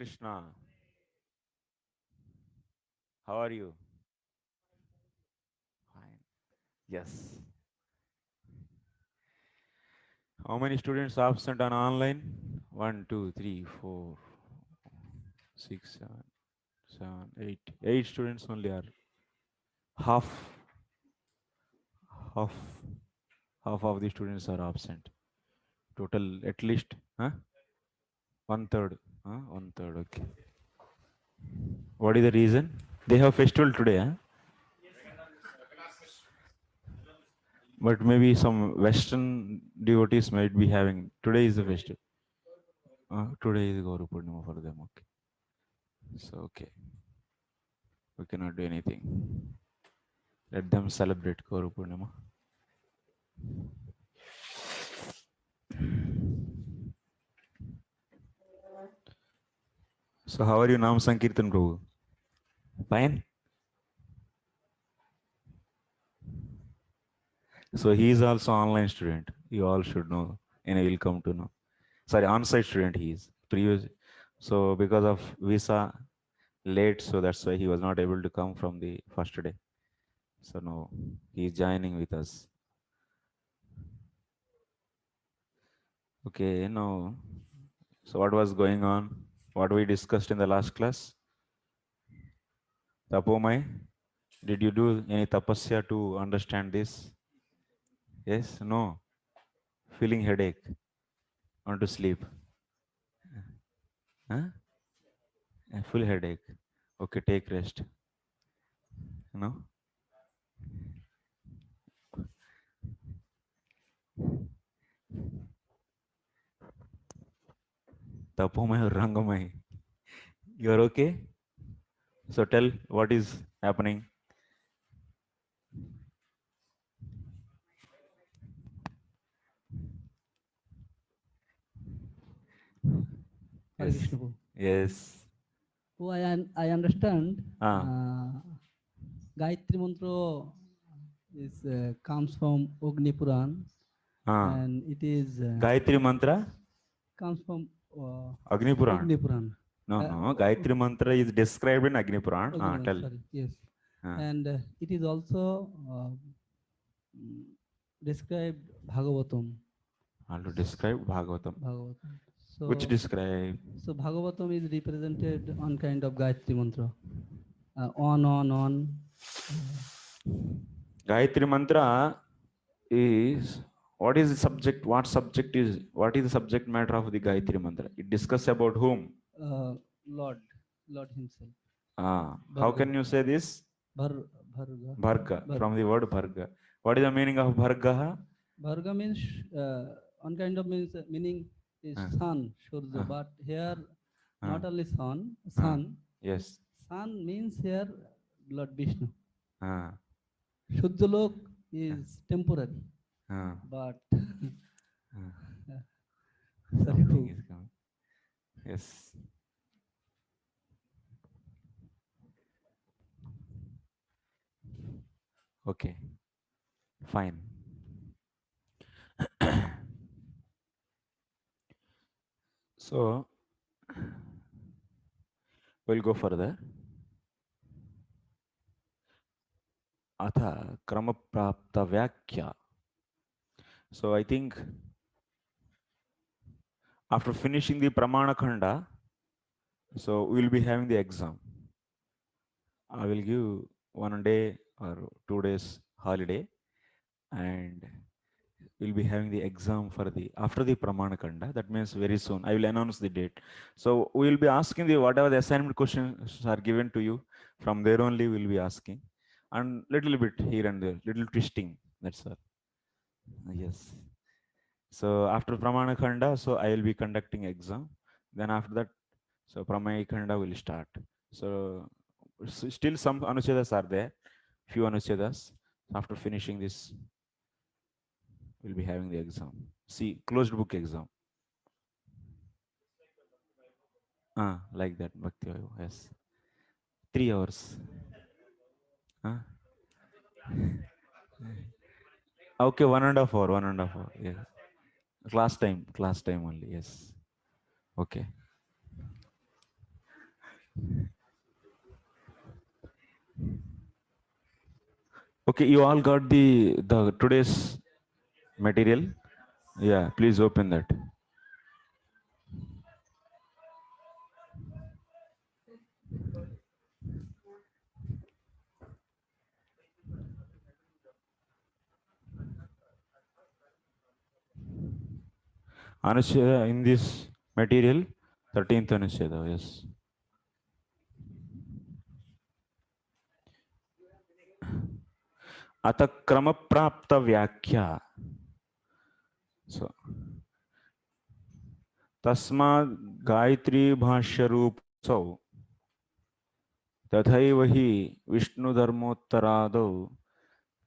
Krishna, how are you? Fine. Yes. How many students absent on online? 1, 2, 3, 4, 6, 7, 7, 8. 8 students only are half, half, half of the students are absent. Total at least, huh? One third, huh? One third. Okay. What is the reason? They have festival today, huh? But maybe some Western devotees might be having. Today is the festival. Today is Gauru Purnima for them. Okay. So, okay. We cannot do anything. Let them celebrate Gauru Purnima. So, how are you, Nam Sankirtan Prabhu? Fine. So, he is also online student. You all should know, and I will come to know. Sorry, on-site student he is. Previous. So, because of visa late, so that's why he was not able to come from the first day. So, no, he is joining with us. Okay, now, so what was going on? What we discussed in the last class? Tapomai, did you do any tapasya to understand this? Yes? No? Feeling headache? Want to sleep? Huh? A full headache. Okay, take rest. No? Tapomai or Rangamai? You're okay? So tell what is happening. Hare Yes. Krishna. Prabhu. Yes. Oh, I understand. Ah. Gayatri Mantra is comes from Agni Puran, Ah. and it is Gayatri Mantra? comes from Agni Puran. Agni Puran. No, no. Gayatri Mantra is described in Agni Puran. Agni Ah, Puran, tell. sorry, yes, Ah. and it is also mm, described Bhagavatam. How to describe Bhagavatam. Bhagavatam. Which So, describe? so Bhagavatam is represented on kind of Gayatri Mantra, on. Gayatri Mantra is what is the subject? What is the subject matter of the Gayatri Mantra? It discusses about whom? Uh, Lord, Lord Himself. How Bharga. can you say this? Bharga. Bharga, from the Bharga. word Bharga. What is the meaning of Bharga? Bharga means one kind of means meaning is Uh, sun, Surya. uh, But here uh, not only sun, uh, sun. yes. Sun means here Lord Vishnu. Uh, Shuddhalok uh, is temporary, uh, but uh, sorry, something is coming. Yes. Okay. Fine. So we'll go further. अथ क्रमप्राप्तव्याख्या. So I think after finishing the Pramana Khanda, so we'll be having the exam. I will give 1 day or 2 days holiday, and we'll be having the exam for the after the Pramana Khanda. That means very soon. I will announce the date. So we will be asking the whatever the assignment questions are given to you. From there only we'll be asking, and little bit here and there, little twisting. That's all. Yes. So after Pramana Khanda, so I will be conducting exam. Then after that, so Pramana Khanda will start. So still some Anuchedas are there, few Anuchedas. After finishing this, we'll be having the exam. See, closed book exam. Like that, Bhakti Vayu, yes. 3 hours. Ah, okay, 1.5 hour, 1.5 hour. Yes. Class time only. Yes. Okay. Okay, you all got the today's material? Yeah, please open that. Anushya, in this material, 13th Anushya, yes. अथ क्रमप्राप्त व्याख्या. So, तस्माद् गायत्री भाष्य रूपसौ तथैव हि विष्णुधर्मोत्तरादौ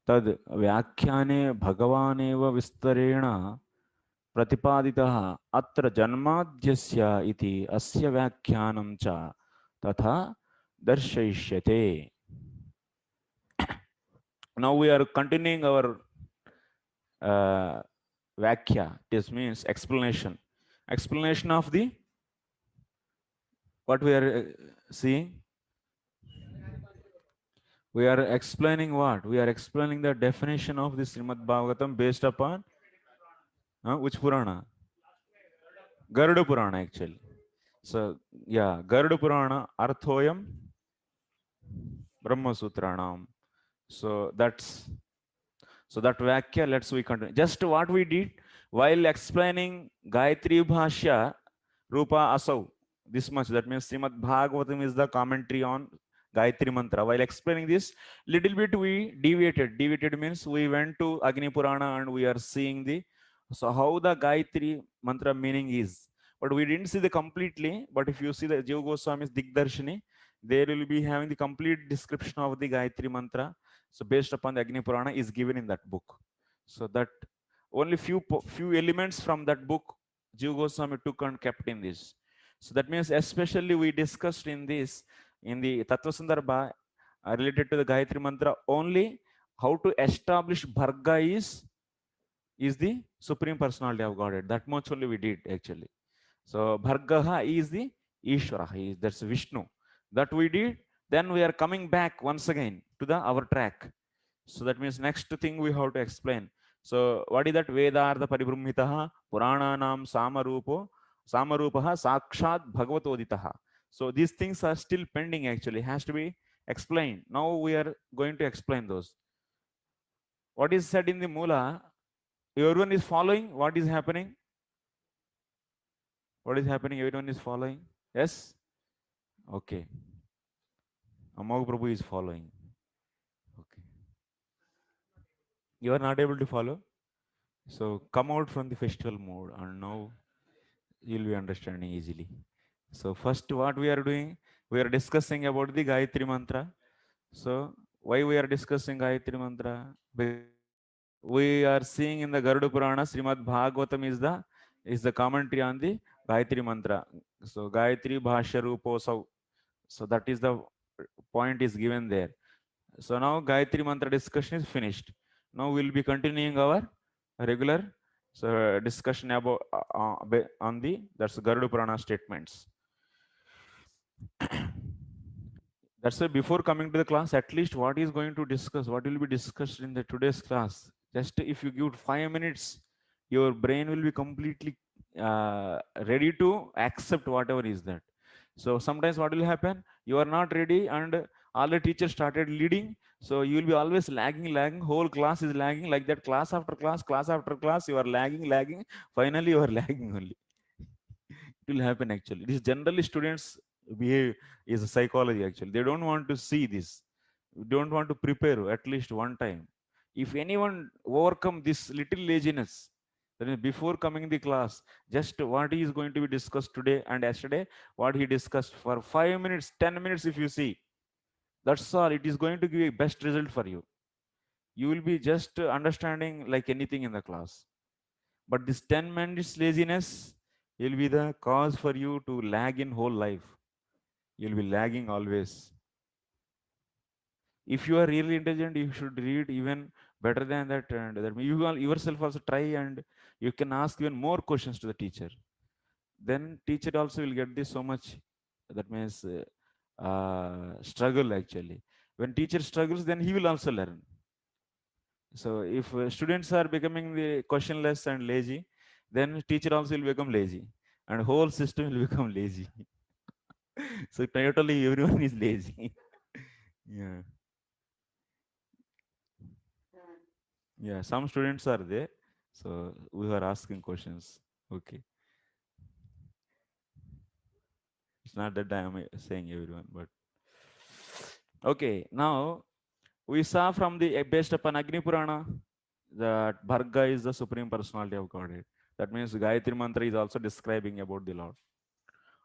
तद् व्याख्याने भगवानेव विस्तरेण प्रतिपादितः अत्र जन्माद्यस्य इति अस्य व्याख्यानं च तथा दर्शयिष्यते. Now we are continuing our Vakhya. This means explanation. Explanation of the what we are seeing. We are explaining what? We are explaining the definition of the Srimad Bhagavatam based upon which Purana? Garuda Purana actually. So yeah, Garuda Purana Arthoyam Brahma Sutranam. So that's so that Vakhya, let's we continue. Just what we did while explaining Gayatri Bhashya Rupa Asau. This much. That means Srimad Bhagavatam is the commentary on Gayatri Mantra. While explaining this, little bit we deviated. Deviated means we went to Agni Purana and we are seeing the so how the Gayatri Mantra meaning is. But we didn't see the completely. But if you see the Jiva Goswami's Digdarshini, there will be having the complete description of the Gayatri Mantra. So based upon the Agni Purana is given in that book. So that only few elements from that book Jiva Goswami took and kept in this. So that means especially we discussed in this in the Tattva Sandarbha related to the Gayatri Mantra only how to establish Bharga is the Supreme Personality of Godhead. That much only we did actually. So Bhargaha is the Ishvara. That's Vishnu. That we did. Then we are coming back once again to the our track. So that means next thing we have to explain. So what is that? Vedartha Paribrahmitaha Purananam Samarupaha Sakshat Bhagavatoditaha. So these things are still pending actually. Has to be explained. Now we are going to explain those. What is said in the Mula? Everyone is following what is happening. What is happening? Everyone is following. Yes? Okay. Amog Prabhu is following. Okay. You are not able to follow? So come out from the festival mode and now you'll be understanding easily. So first what we are doing, we are discussing about the Gayatri Mantra. So why we are discussing Gayatri Mantra? We are seeing in the Garuda Purana, Srimad Bhagavatam is the commentary on the Gayatri Mantra. So Gayatri Bhashya Ruposau. So that is the point is given there. So now Gayatri Mantra discussion is finished. Now we'll be continuing our regular discussion about on the that's Garuda Purana statements. That's why before coming to the class, at least what is going to discuss, what will be discussed in the today's class. Just if you give 5 minutes, your brain will be completely ready to accept whatever is that. So sometimes what will happen? You are not ready, and all the teachers started leading. So you will be always lagging. Whole class is lagging like that. Class after class, you are lagging. Finally, you are lagging only. It will happen actually. This generally students behave is a psychology actually. They don't want to see this. Don't want to prepare at least one time. If anyone overcome this little laziness, then before coming the class, just what is going to be discussed today and yesterday, what he discussed for 5 minutes, 10 minutes, if you see, that's all. It is going to give a best result for you. You will be just understanding like anything in the class. But this 10 minutes laziness will be the cause for you to lag in whole life. You'll be lagging always. If you are really intelligent, you should read even better than that, and that you will yourself also try, and you can ask even more questions to the teacher. Then teacher also will get this so much. That means struggle actually. When teacher struggles, then he will also learn. So if students are becoming the questionless and lazy, then teacher also will become lazy, and whole system will become lazy. So totally everyone is lazy. Yeah, yeah. Some students are there, so we are asking questions. Okay, it's not that I am saying everyone, but okay. Now we saw from the based upon Agni Purana that Bharga is the supreme personality of Godhead. That means Gayatri Mantra is also describing about the Lord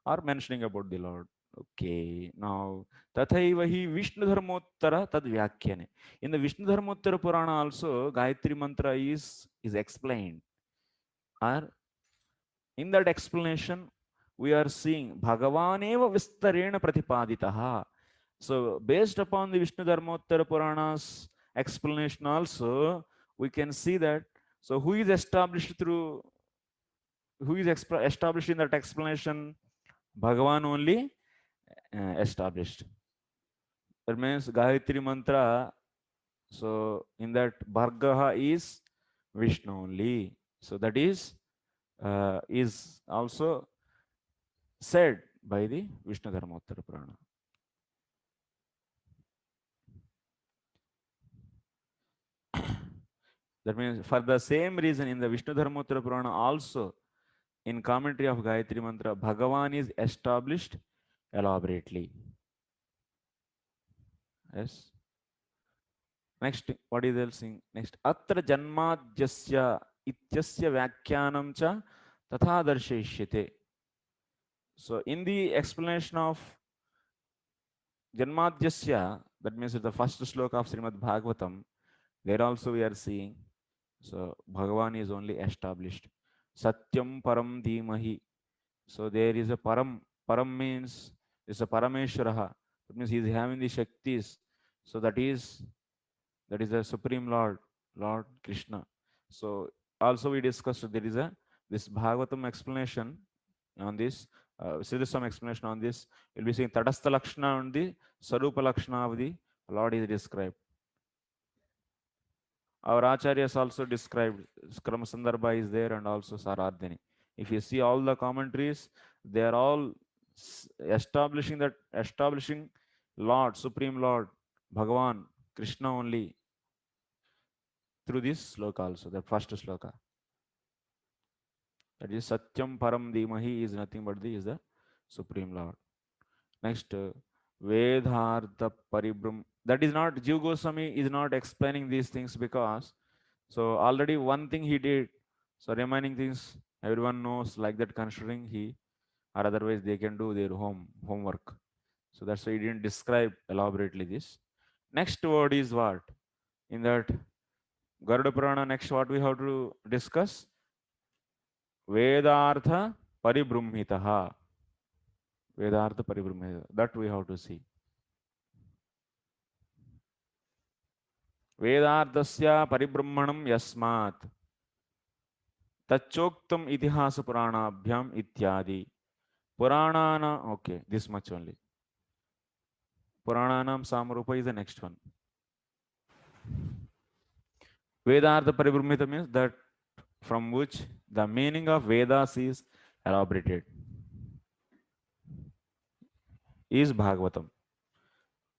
or mentioning about the Lord. Okay, now Tathaiva hi Vishnu Dharmottara Tad Vyakyane. In the Vishnu Dharmottara Purana also Gayatri Mantra is explained. Or in that explanation, we are seeing Bhagavaneva Vistarena Pratipaditaha. So based upon the Vishnu Dharmottara Purana's explanation also, we can see that so who is established through who is established in that explanation? Bhagavan only established. That means Gayatri Mantra. So in that Bhargaha is Vishnu only. So that is also said by the Vishnu Dharmottara Purana. That means for the same reason in the Vishnu Dharmottara Purana also in commentary of Gayatri Mantra, Bhagavan is established elaborately. Yes. Next, what is else in next? Atra janmadhyasya ityasya vyakhyanam cha tatha darshayishyate. So in the explanation of janmadhyasya, that means the first sloka of Srimad Bhagavatam, there also we are seeing. So Bhagavan is only established. Satyam param dhimahi. So there is a param. Param means it's a parameshwaraha. That means he is having the shaktis. So that is the supreme Lord, Lord Krishna. So also we discussed there is a this Bhagavatam explanation on this. So there's some explanation on this. We'll be seeing Tadastha Lakshana and the Sarupa Lakshana of the Lord is described. Our Acharyas also described Krama Sandarbha is there and also Saradhani. If you see all the commentaries, they are all establishing Lord, Supreme Lord, Bhagavan, Krishna only through this sloka also, the first sloka. That is Satyam Param Dhimahi is nothing but the Supreme Lord. Next, Vedhartha Paribram. That is not, Jiva Goswami is not explaining these things because so already one thing he did. So remaining things everyone knows like that considering he or otherwise they can do their homework. So that's why he didn't describe elaborately this. Next word is what? In that Garuda Purana, next what we have to discuss? Vedartha Paribrumhitaha. Vedartha Paribrumhitaha. That we have to see. Vedarthasya Paribrahmanam Yasmat. Tachoktam Itihasa Puranabhyam Ityadi. Puranana, okay, this much only. Purananam Samarupa is the next one. Vedartha Paribrahmita means that from which the meaning of Vedas is elaborated, is Bhagavatam.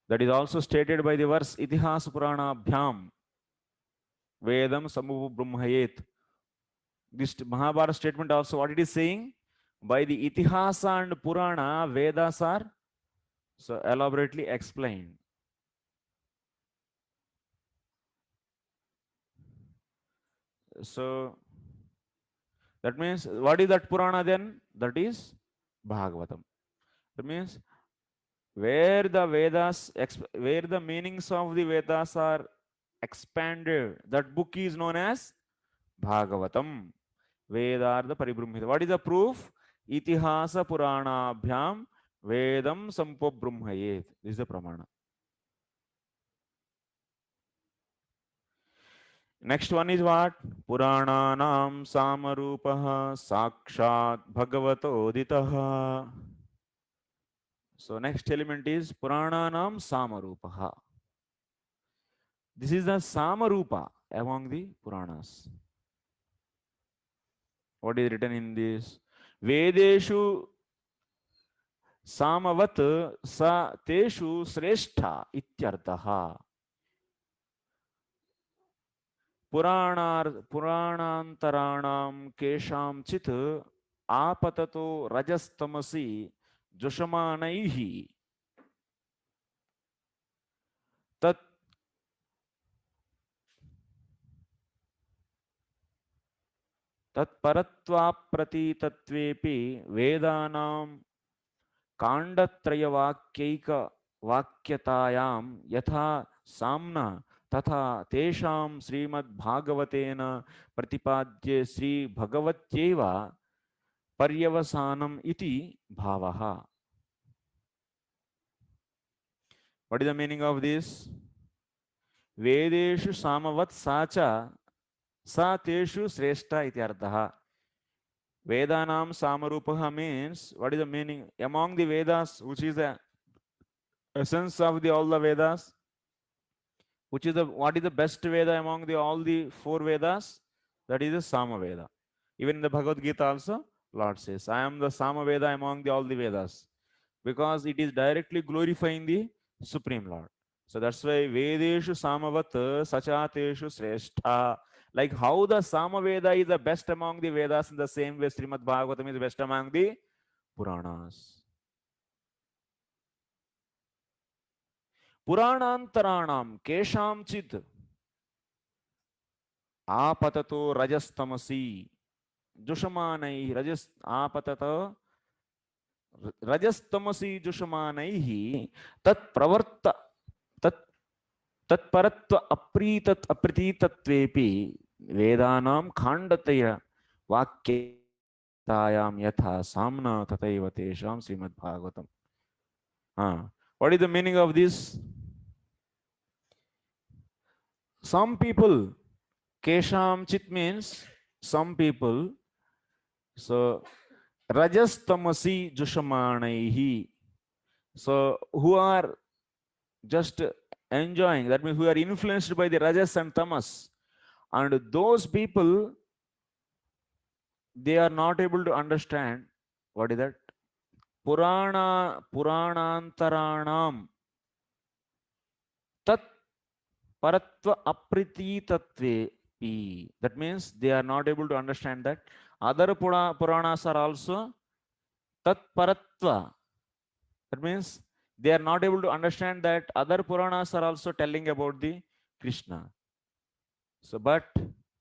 That is also stated by the verse Itihas Purana Bhyam Vedam Samuvu Brahmayet. This Mahabharata statement also what it is saying? By the Itihasa and Purana, Vedas are so elaborately explained. So that means what is that Purana then? That is Bhagavatam. That means where the meanings of the Vedas are expanded, that book is known as Bhagavatam. Vedartha Paribrahmita. What is the proof? Itihasa Purana Bhyam Vedam Sampo Brahmayet. This is the Pramana. Next one is what? Purananam Samarupaha Sakshat Bhagavato Uditaha. So next element is Purananam Samarupaha. This is the Samarupa among the Puranas. What is written in this? Vedeshu Samavat sa teshu srestha ityarthaha. Puranantaranam kesham chit apatato rajastamasi jushamanaihi tat तत्परत्वाप्रतीतत्वेपि वेदानां काण्डत्रयवाक्यैकवाक्यतायां यथा साम्ना तथा तेषां श्रीमद्भागवतेन प्रतिपाद्ये श्रीभगवत्यैव पर्यवसानम् इति भावः. What is the meaning of this? Vedeshu samavad sacha sa teshu sreshta iti arthaha. Vedanam Samarupaha means, what is the meaning? Among the Vedas, which is the essence of the all the Vedas, which is the what is the best Veda among the all the four Vedas? That is the Sama Veda. Even in the Bhagavad Gita also, Lord says, I am the Sama Veda among the all the Vedas, because it is directly glorifying the Supreme Lord. So that's why Vedeshu Samavat Sachateshu Srestha. Like how the Samaveda is the best among the Vedas, in the same way Srimad Bhagavatam is the best among the Puranas. Puranantaranam Kesham Chit Apatato Rajastamasi Jushamanai Rajas Apatato Rajastamasi Jushamanaihi Tat Pravarta Tat Tatparatva Apritatvepi Vedanam Khandataya Vakyatayam Yatha Samna Tataiva Tesham Srimad Bhagavatam. What is the meaning of this? Some people, Kesham Chit means some people. So Rajas Tamasi Jushamanaihi. So who are just enjoying, that means who are influenced by the Rajas and Tamas. And those people, they are not able to understand what is that? Puranantaranam tat paratva apritatve. That means they are not able to understand that other Puranas are also tat paratva. That means they are not able to understand that other Puranas are also telling about the Krishna. So, but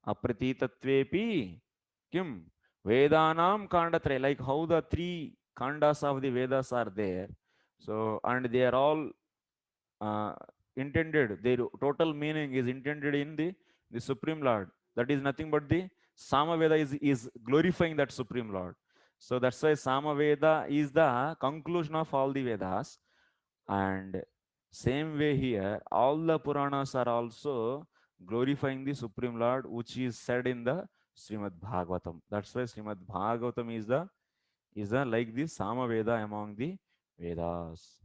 apritatvepi kim Vedanam Kandatraya, like how the three Kandas of the Vedas are there. So, and they are all uh, intended, their total meaning is intended in the Supreme Lord. That is nothing but the Samaveda is glorifying that Supreme Lord. So that's why Samaveda is the conclusion of all the Vedas. And same way here, all the Puranas are also glorifying the Supreme Lord, which is said in the Srimad Bhagavatam. That's why Srimad Bhagavatam is the like the Samaveda among the Vedas.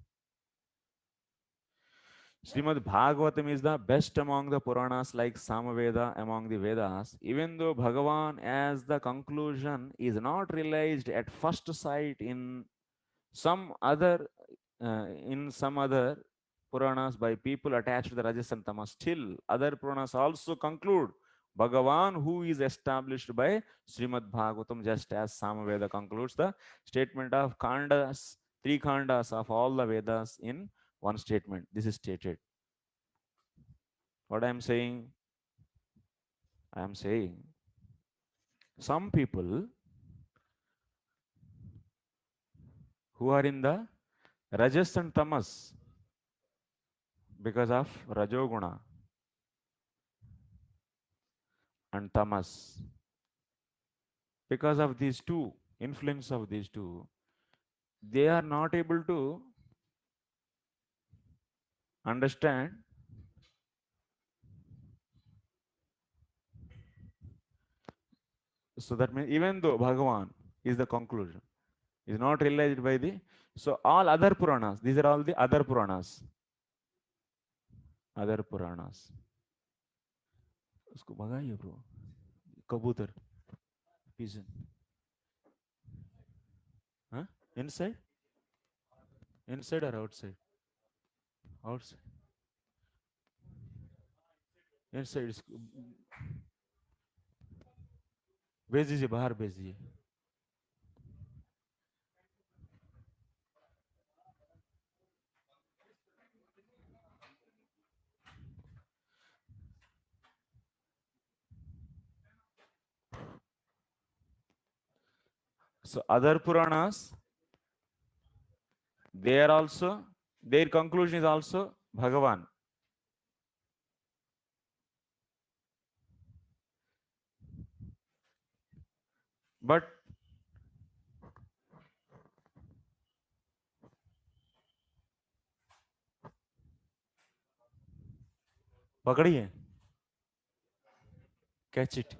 Srimad Bhagavatam is the best among the Puranas, like Samaveda among the Vedas, even though Bhagavan as the conclusion is not realized at first sight some other in some other Puranas by people attached to the Rajas and Tamas. Still, other Puranas also conclude Bhagavan, who is established by Srimad Bhagavatam, just as Samaveda concludes the statement of Khandas, three Khandas of all the Vedas in one statement. This is stated. What I am saying? I am saying some people who are in the Rajas and Tamas because of Rajoguna and Tamas, because of these two, influence of these two, they are not able to understand. So that means even though Bhagavan is the conclusion, Is not realized by the. So all other Puranas, these are all the other Puranas. Other Puranas. उसको भगाइए bro. Kabutar. Pigeon. Huh? Inside? Inside or outside? Outside. Inside. भेज दीजिए, बाहर भेज दीजिए. So other Puranas, they are also, their conclusion is also Bhagavan. But पकड़िए, catch it.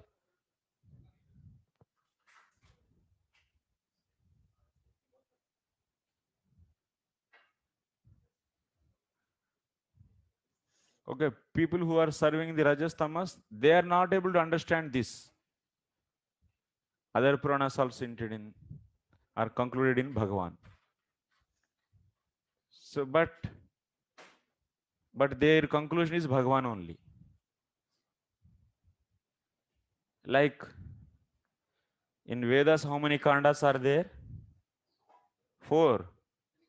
Okay, people who are serving the Rajas Tamas, they are not able to understand this. Other Puranas also hinted in, are concluded in Bhagavan. So, but their conclusion is Bhagavan only. Like in Vedas, how many kandas are there? 4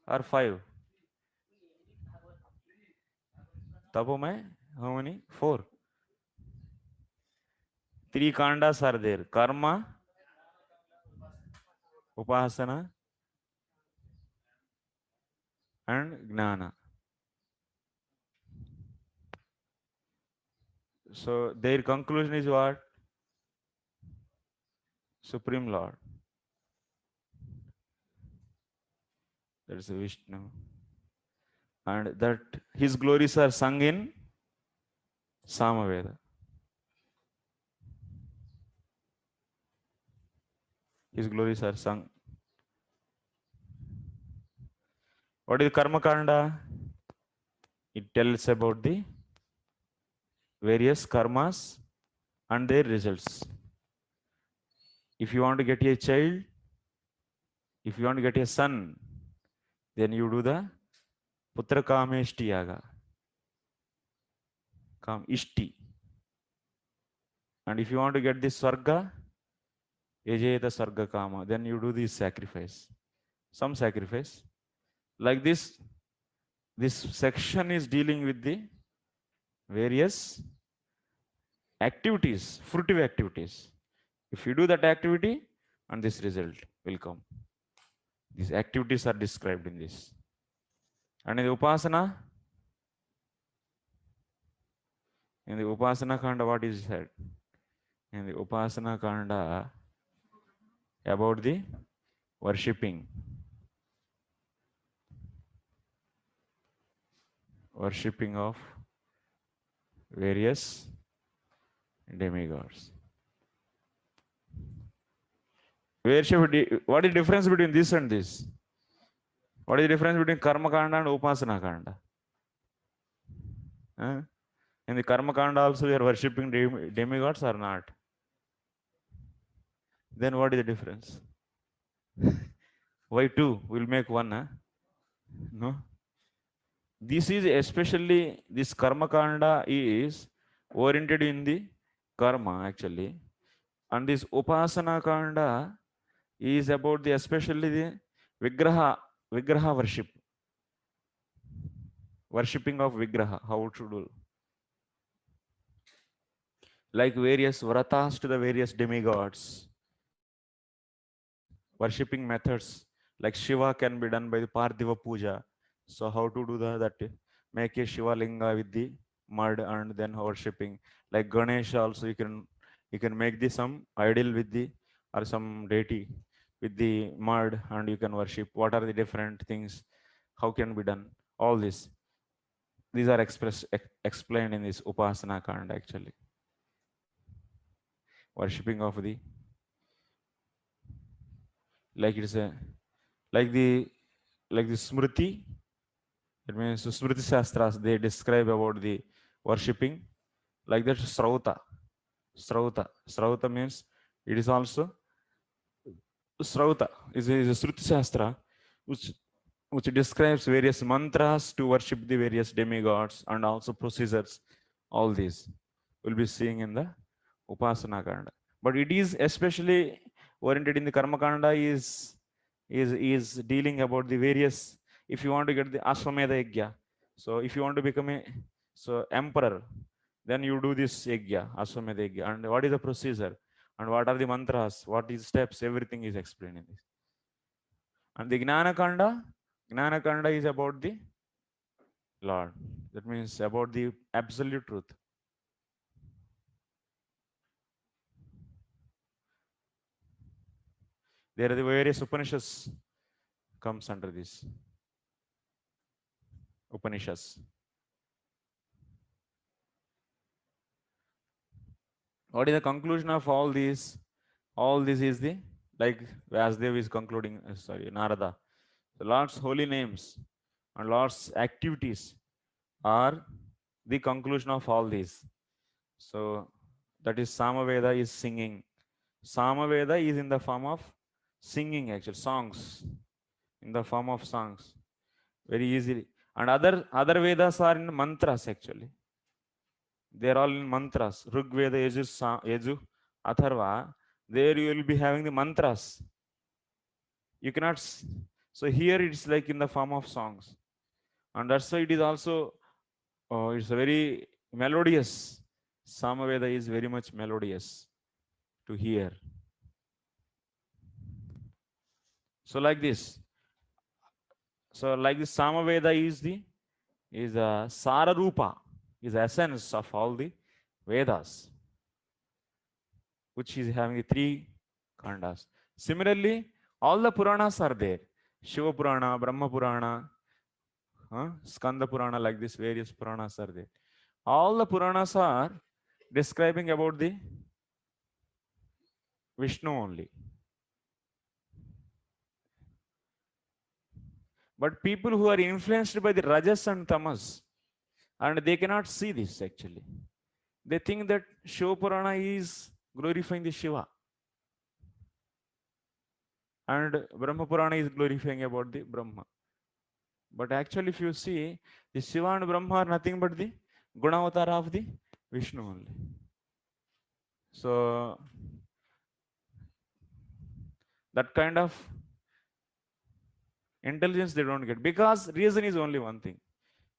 or 5? Tapomai, how many? 4. 3 kandas are there: karma, upasana, and gnana. So their conclusion is what? Supreme Lord. That is Vishnu. And that his glories are sung in Samaveda. His glories are sung. What is Karma Kanda? It tells about the various karmas and their results. If you want to get a child, if you want to get a son, then you do the Putra Kameshti Yaga. Kam Ishti. And if you want to get this Swarga, Ejeta Sarga Kama, then you do this sacrifice. Some sacrifice. Like this section is dealing with the various activities, fruitive activities. If you do that activity, and this result will come. These activities are described in this. And in the Upasana Kanda, what is said? In the Upasana Kanda, about the worshipping of various demigods. What is the difference between this and this? What is the difference between Karma Kanda and Upasana Kanda? In the Karma Kanda also we are worshipping demigods or not? Then what is the difference? Why 2? We'll make 1, huh? No? This is especially, this Karma Kanda is oriented in the karma actually. And this Upasana Kanda is about the especially the Vigraha worship. Worshipping of Vigraha, how to do. Like various vratas to the various demigods. Worshipping methods. Like Shiva can be done by the Parthiva Puja. So how to do that? Make a Shiva Linga with the mud and then worshipping. Like Ganesha also you can make the some idol with the or some deity with the mud and you can worship. What are the different things? How can be done? All this. These are explained in this Upasana Kanda actually. Worshipping of the, like it's a like the Smriti. It means Smriti Shastras, they describe about the worshipping. Like that, Srauta. Srauta means it is also Srauta is a Shruti Shastra which which describes various mantras to worship the various demigods and also procedures. All these will be seeing in the Upasana Kanda. But it is especially oriented in the Karma Kanda is dealing about the various. If you want to get the Ashwamedha Yajna, so if you want to become a emperor, then you do this Yajna, Ashwamedha Yajna. And what is the procedure? And what are the mantras? What is steps? Everything is explained in this. And the Gnana Kanda is about the Lord. That means about the absolute truth. There are the various Upanishads comes under this Upanishads. What is the conclusion of all these? All this is the like Vyasdev is concluding. Sorry, Narada. The Lord's holy names and Lord's activities are the conclusion of all these. So that is Samaveda is singing. Samaveda is in the form of singing, actually songs, in the form of songs, very easily. And other Vedas are in mantras actually. They are all in mantras. Rig Veda, Yaju, Atharva. There you will be having the mantras. You cannot. So here it's like in the form of songs, and that's why it is also. It's very melodious. Samaveda is very much melodious to hear. So like this. So like this, Samaveda is a Sararupa, is the essence of all the Vedas, which is having the three khandas. Similarly, all the Puranas are there. Shiva Purana, Brahma Purana, Skanda Purana, like this, various Puranas are there. All the Puranas are describing about the Vishnu only. But people who are influenced by the Rajas and Tamas, and they cannot see this actually. They think that Shiva Purana is glorifying the Shiva, and Brahma Purana is glorifying about the Brahma. But actually, if you see, the Shiva and Brahma are nothing but the Gunavatar of the Vishnu only. So that kind of intelligence they don't get, because reason is only one thing: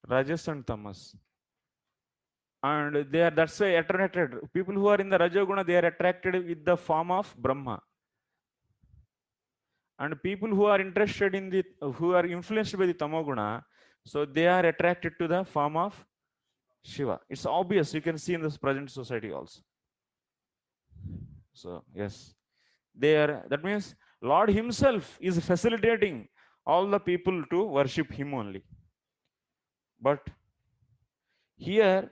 Rajas and Tamas. And they are, that's why attracted. People who are in the Rajoguna, they are attracted with the form of Brahma. And people who are interested in the, who are influenced by the Tamoguna, so they are attracted to the form of Shiva. It's obvious, you can see in this present society also. So yes, they are, that means Lord himself is facilitating all the people to worship him only. But here,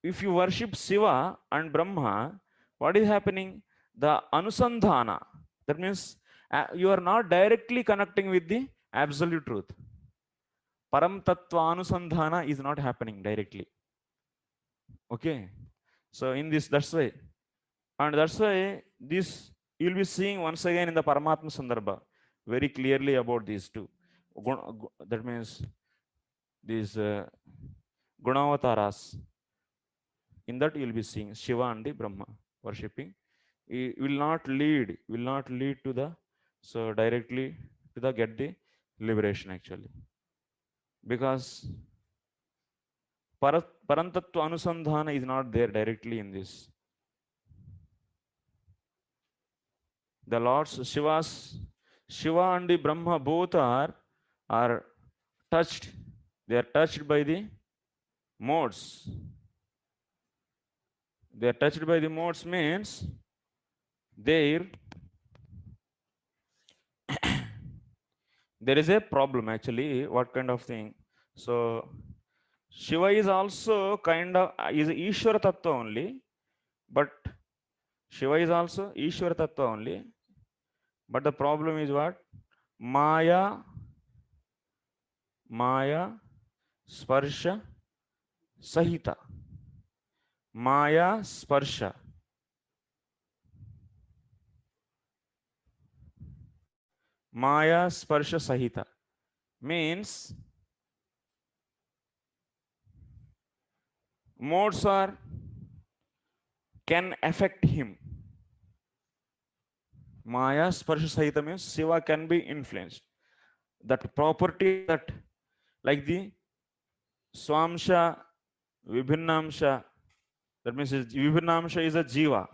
if you worship Shiva and Brahma, what is happening? The Anusandhana, that means you are not directly connecting with the absolute truth. Param Tattva Anusandhana is not happening directly. Okay. So in this, that's why. And that's why this, you'll be seeing once again in the Paramatma Sandarbha very clearly about these two. That means these Gunavataras. In that you'll be seeing Shiva and the Brahma worshipping. It will not lead to the, so directly to the get the liberation actually. Because Parantattva Anusandhana is not there directly in this. The Lord's Shiva and the Brahma both are touched. They are touched by the modes. They are touched by the modes means there there is a problem actually. What kind of thing? So Shiva is also kind of is Ishvara Tattva only, but Shiva is also Ishvara Tattva only. But the problem is what? Maya, Maya, Sparsha, Sahita. Maya, Sparsha. Maya, Sparsha, Sahita. Means modes are can affect him. Maya, Sparsha, Sahita means Shiva can be influenced. That property of that, like the Swamsha, Vibhinnamsha, that means Vibhinnamsha is a Jiva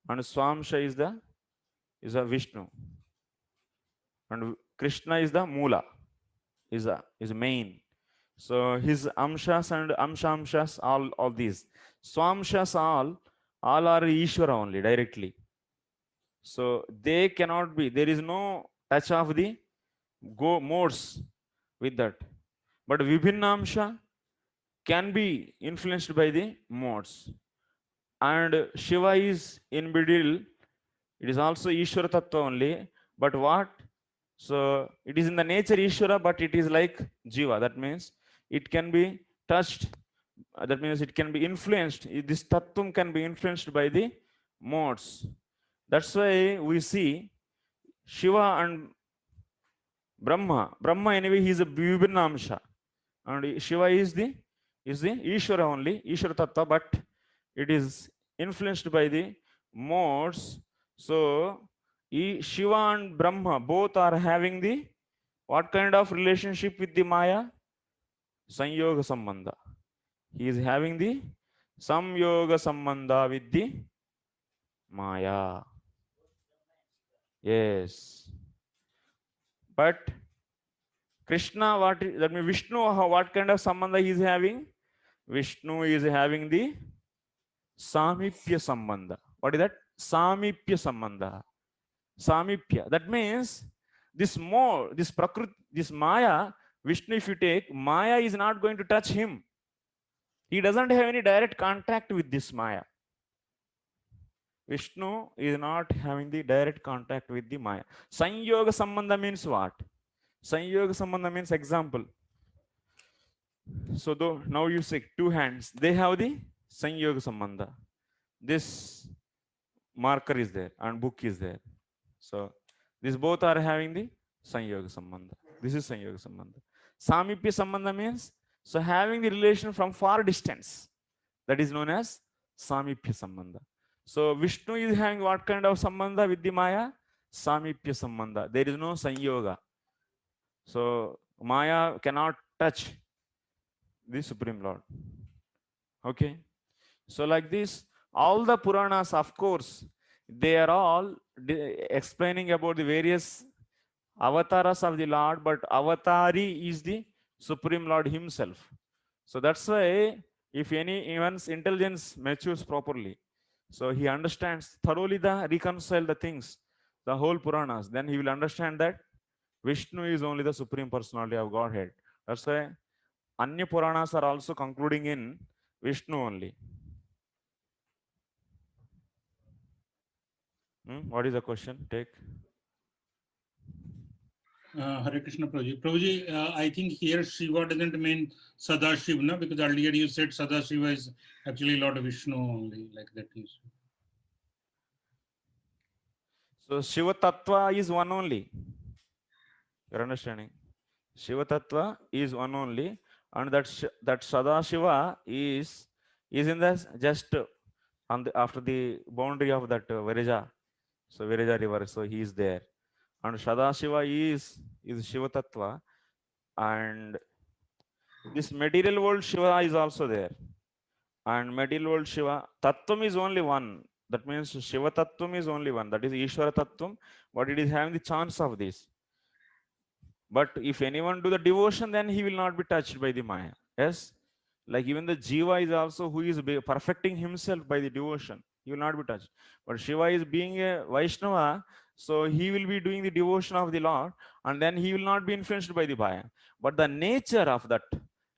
and Swamsha is a Vishnu and Krishna is the Mula, is main. So his Amshas and Amshamshas, all these. Swamshas all are Ishvara only directly. So they cannot be, there is no touch of the go modes with that. But Vibhinnamsha can be influenced by the modes. And Shiva is in middle. It is also Ishvara Tattva only. But what? So it is in the nature Ishvara, but it is like Jiva. That means it can be touched. That means it can be influenced. This Tattvam can be influenced by the modes. That's why we see Shiva and Brahma. Brahma anyway, he is a Vibhinnamsha. And Shiva is the Ishvara only, Ishvara Tattva, but it is influenced by the modes. So Shiva and Brahma both are having the what kind of relationship with the Maya? Sanyoga Sambandha. He is having the Samyoga Sambandha with the Maya. Yes. But Krishna, that means Vishnu, what kind of Sambandha he is having? Vishnu is having the Samipya Sambandha. What is that? Samipya Sambandha. Samipya. That means this Prakriti, this Maya, Vishnu, if you take, Maya is not going to touch him. He doesn't have any direct contact with this Maya. Vishnu is not having the direct contact with the Maya. Sanyoga Sambandha means what? Sanyoga Sambandha means example. So though now you say two hands, they have the Sanyoga Sambandha. This marker is there and book is there. So these both are having the Sanyoga Sambandha. This is Sanyoga Sambandha. Samipya Sambandha means so having the relation from far distance. That is known as Samipya Sambandha. So Vishnu is having what kind of Sambandha with the Maya? Samipya Sambandha. There is no Sanyoga. So Maya cannot touch the Supreme Lord. Okay. So like this, all the Puranas, of course, they are all explaining about the various avatars of the Lord, but avatari is the Supreme Lord himself. So that's why if anyone's intelligence matures properly, so he understands thoroughly reconcile the things, the whole Puranas, then he will understand that Vishnu is only the Supreme Personality of Godhead. That's why Anya Puranas are also concluding in Vishnu only. What is the question? Take. Hare Krishna Prabhuji. Prabhuji, I think here Shiva doesn't mean Sadashiva, no? Because earlier you said Sadashiva is actually Lord Vishnu only, like that. So Shiva Tattva is one only. You're understanding? Shiva Tattva is one only, and that Sadashiva is in the just on the after the boundary of that Vireja. So Vireja river. So he is there, and Sadashiva is Shiva Tattva, and this material world Shiva is also there, and material world Shiva Tattvam is only one. That means Shiva Tattvam is only one. That is Ishvara Tattvam, but it is having the chance of this. But if anyone do the devotion, then he will not be touched by the Maya. Yes? Like even the Jiva is also who is perfecting himself by the devotion. He will not be touched. But Shiva is being a Vaishnava, so he will be doing the devotion of the Lord, and then he will not be influenced by the Maya. But the nature of that,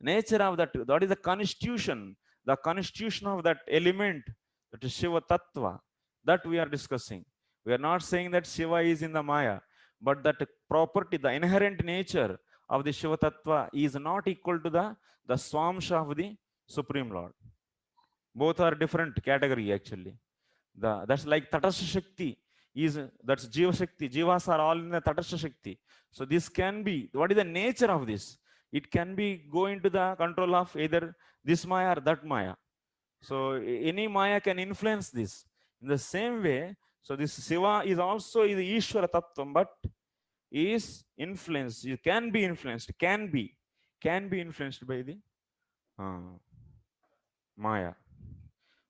that is the constitution of that element, that is Shiva Tattva, that we are discussing. We are not saying that Shiva is in the Maya. but that property, the inherent nature of the Shiva Tattva is not equal to the Swamsha of the Supreme Lord. Both are different category actually. That's like Tatastha Shakti that's Jiva Shakti. Jivas are all in the Tatastha Shakti. So this can be, what is the nature of this? It can be go into the control of either this Maya or that Maya. So any Maya can influence this. In the same way, so this Shiva is also the Ishvara Tattva, but is influenced, it can be influenced, can be influenced by the uh, Maya.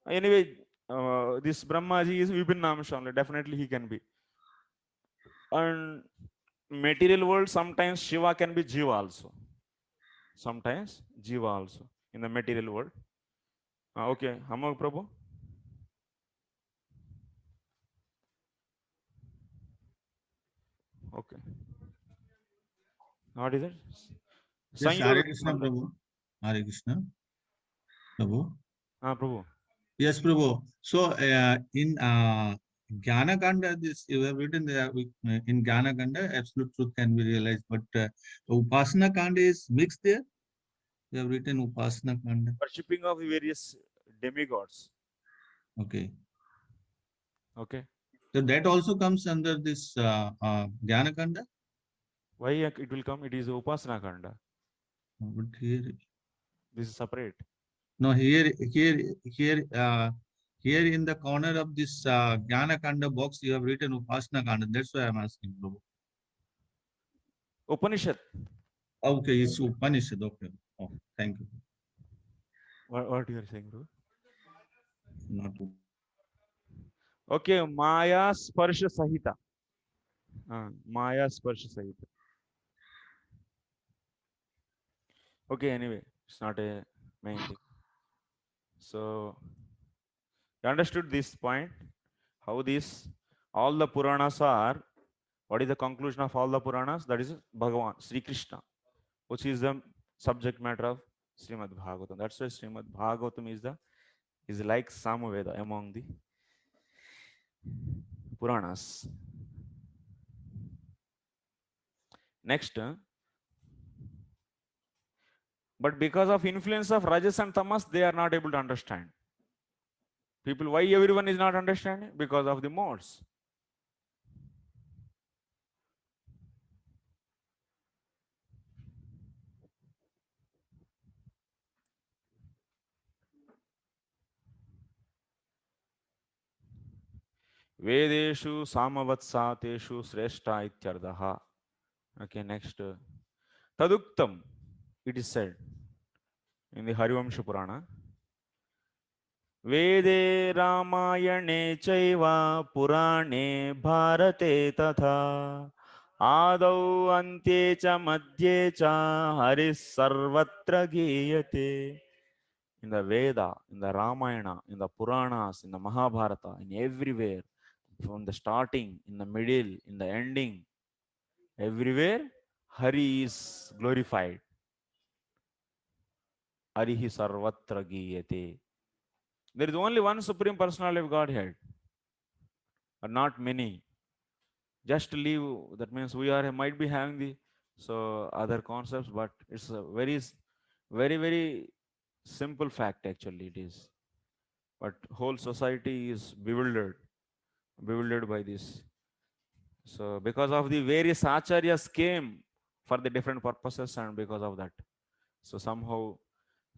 Anyway, this Brahmaji is Vibhinnamsha only. Definitely he can be. And material world, sometimes Shiva can be Jiva also. Sometimes Jiva also in the material world. Okay, Hamag Prabhu. Okay. What is it? Yes, Hare Sanyoga. Krishna, Prabhu. Hare Krishna, Prabhu. Prabhu. Yes, Prabhu. So in Jnana Kanda, this you have written there in Jnana Kanda, absolute truth can be realized, but Upasana Kanda is mixed there. You have written Upasana Kanda. Worshipping of various demigods. Okay. Okay. So that also comes under this Jnana Kanda? Why it will come? It is Upasana Kanda. But here, This is separate. no, here in the corner of this Jnana Kanda box, you have written Upasana Kanda. That's why I'm asking, Prabhu. Upanishad. Okay, it's Upanishad. Okay. Oh, thank you. What you are saying, bro? Not Okay, Maya Sparsha Sahita. Maya Sparsha Sahita. Okay, anyway, it's not a main thing. So, you understood this point? How this, all the Puranas are, what is the conclusion of all the Puranas? That is Bhagavan, Sri Krishna, which is the subject matter of Srimad Bhagavatam. That's why Srimad Bhagavatam is like Samaveda among the Puranas. Next, but because of influence of Rajas and Tamas, they are not able to understand. People, why everyone is not understanding? Because of the modes. Vedeshu Samavatsaateshu Sreshta Ityardaha. Okay, next. Taduktam, it is said in the Harivamsha Purana. Vede Ramayane Chaiva Purane Bharate Tatha Adau Ante Cha Madhye Cha Haris Sarvatra Giyate. In the Veda, in the Ramayana, in the Puranas, in the Mahabharata, in everywhere, from the starting, in the middle, in the ending, everywhere, Hari is glorified. Harihi Sarvatra Giyate. There is only one Supreme Personality of Godhead, but not many. Just leave, that means we are might be having the other concepts, but it's a very simple fact actually it is. But whole society is bewildered by this. So because of the various acharyas came for the different purposes, and because of that, so somehow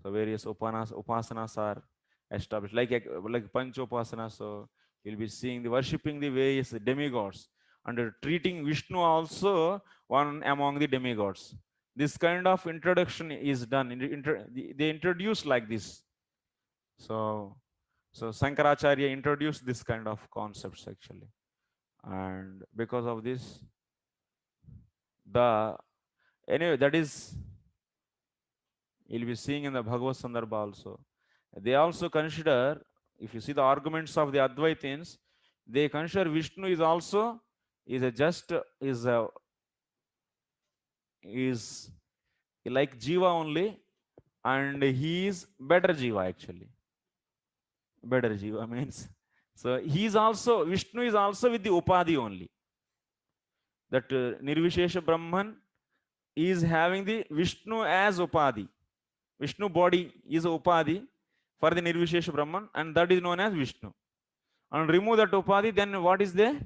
so various upasanas are established, like Panchopasana. So you'll be seeing the worshipping the various demigods and treating Vishnu also one among the demigods. This kind of introduction is done. They introduce like this. So Sankaracharya introduced this kind of concepts actually, and because of this, the anyway that is you'll be seeing in the Bhagavad Sandarbha also. They also consider, if you see the arguments of the Advaitins, they consider Vishnu is also is a just is like Jiva only, and he is better Jiva actually. Better Jiva means, so he is also, Vishnu is also with the Upadhi only. that Nirvishesha Brahman is having the Vishnu as Upadhi. Vishnu body is Upadhi for the Nirvishesha Brahman, and that is known as Vishnu. And remove that Upadhi, then what is the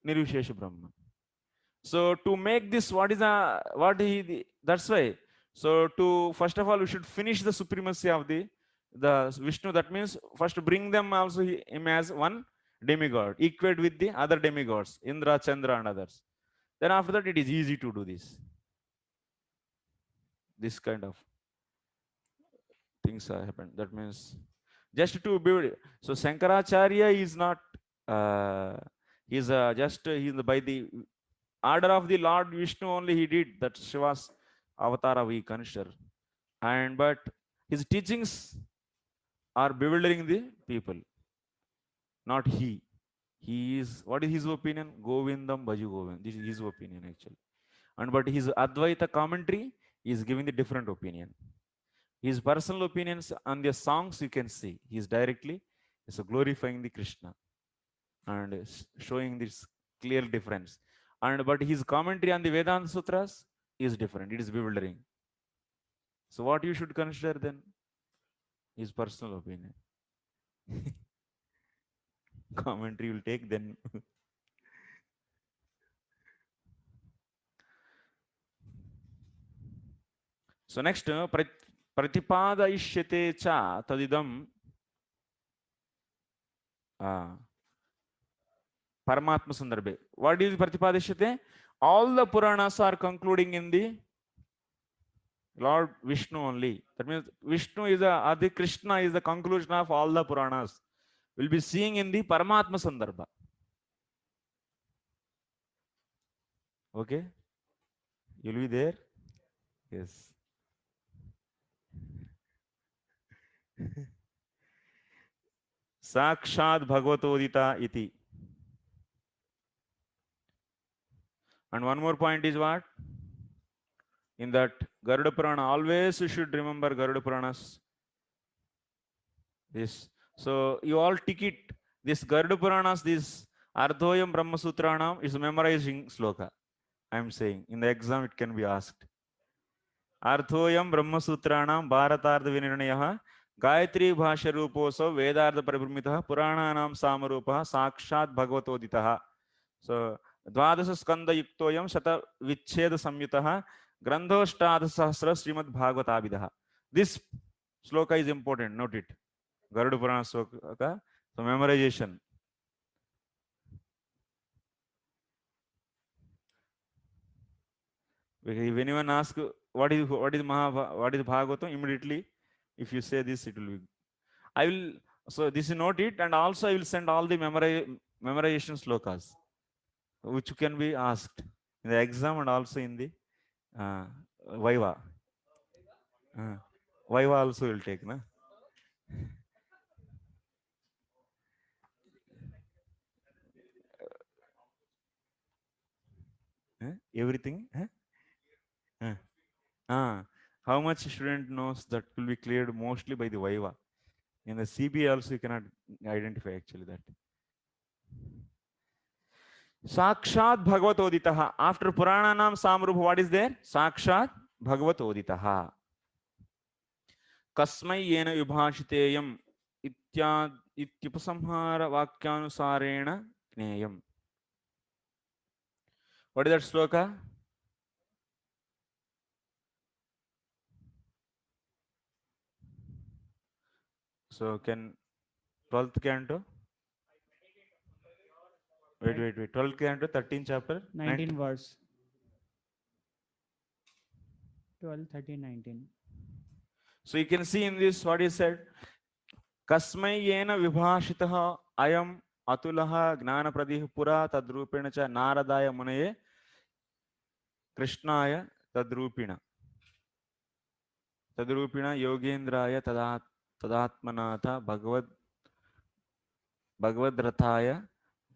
Nirvishesha Brahman? So to make this, that's why. So to first of all, we should finish the supremacy of the Vishnu. That means first bring them also him as one demigod, equate with the other demigods, Indra, Chandra, and others. Then after that, it is easy to do this kind of things happen. That means just to build. So Shankaracharya is not. He's he's by the order of the Lord Vishnu only he did that Shiva's avatara we consider. And but his teachings are bewildering the people, not he. He is, what is his opinion? Govindam Bhaju Govind. This is his opinion actually. And but his Advaita commentary is giving the different opinion. His personal opinions on the songs you can see. He is directly glorifying the Krishna and showing this clear difference. And but his commentary on the Vedanta Sutras is different. It is bewildering. So what you should consider then? His personal opinion. Commentary will take then. So next, Pratipadayishyate cha tadidam Paramatma Sandarbha. What is Pratipadayishyate? All the Puranas are concluding in the Lord Vishnu only. That means Vishnu is Adi Krishna is the conclusion of all the Puranas. We'll be seeing in the Paramatma Sandarbha. Okay? You'll be there? Yes. Sakshad Bhagavatodita iti. And one more point is what? In that Garuda Purana, always you should remember Garuda Puranas. This. So you all tick it. This Garuda Puranas, this Ardhoyam Brahma Sutranam is memorizing sloka. I am saying. In the exam it can be asked. Ardhoyam Brahma Sutranam Bharatartha Viniranayaha Gayatri Bhasha Ruposo Vedartha Parabhrimitaha Purananam Samarupaha Sakshat Bhagavatoditaha. So Dvadasa Skanda Yuktoyam Shata Vicheda Samyutaha Grandhoshtadha Sahasra Srimad Bhagavatabidaha. This sloka is important, note it. Garuda Purana sloka. So memorization. If anyone asks what is Bhagavatam, immediately if you say this, it will be. I will. So this is note it, and also I will send all the memorization slokas, which can be asked in the exam and also in the Viva. Viva also will take, na? Everything? How much student knows that will be cleared mostly by the Viva. In the CBA also you cannot identify actually that. Sakshat Bhagavatoditaha. After Purananam Samrupa, what is there? Sakshat Bhagavatoditaha. Kasmai yena vibhashiteyam ityupasamhara vakyanusarena kneyam. What is that sloka? So can 12th canto? Wait. 12th canto, 13th chapter? 19 verse. 12, 13, 19. So you can see in this what he said. Kasmai yena vibhashitaha ayam atulaha gnana pradih pura tadrupena cha naradaya munaye krishnaya tadrupina yogendraya tadatmanatha bhagavadrathaya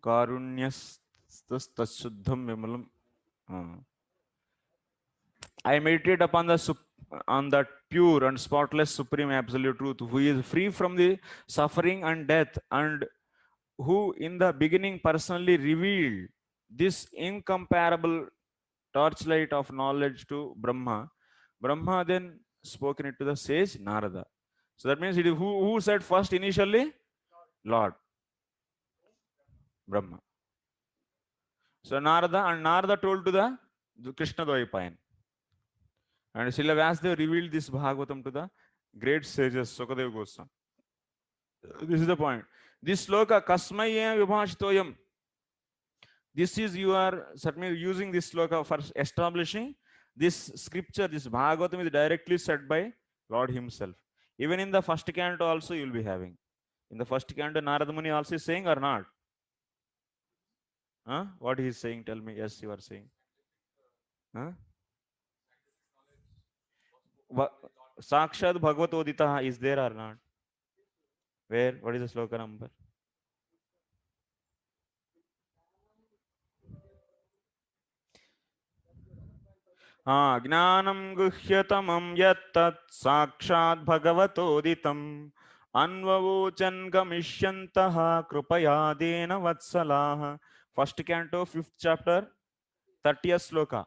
karunyastastashuddham vimalam. I meditate upon that pure and spotless supreme absolute truth, who is free from the suffering and death, and who in the beginning personally revealed this incomparable torchlight of knowledge to Brahma. Brahma then spoken it to the sage Narada. So that means it is who said first initially? Lord Brahma. So Narada told to the Krishna Dvaipayan. And Srila Vyasdev revealed this Bhagavatam to the great sages Sukadeva Goswami. This is the point. This sloka kasmaya vibhashitoyam. This is you are certainly using this sloka for establishing this scripture, this Bhagavatam is directly said by Lord Himself. Even in the first canto also you will be having. In the first canto, Narada Muni also is saying or not? Huh? What he is saying? Tell me. Yes, you are saying. Huh? Sakshad Bhagavatodita is there or not? Where? What is the sloka number? ज्ञानं गुह्यतमं यत्तत् साक्षात् भगवतोदितम् अन्ववोचन् गमिष्यन्तः कृपयादेन वत्सलाः. First canto, 5th chapter, 30th sloka.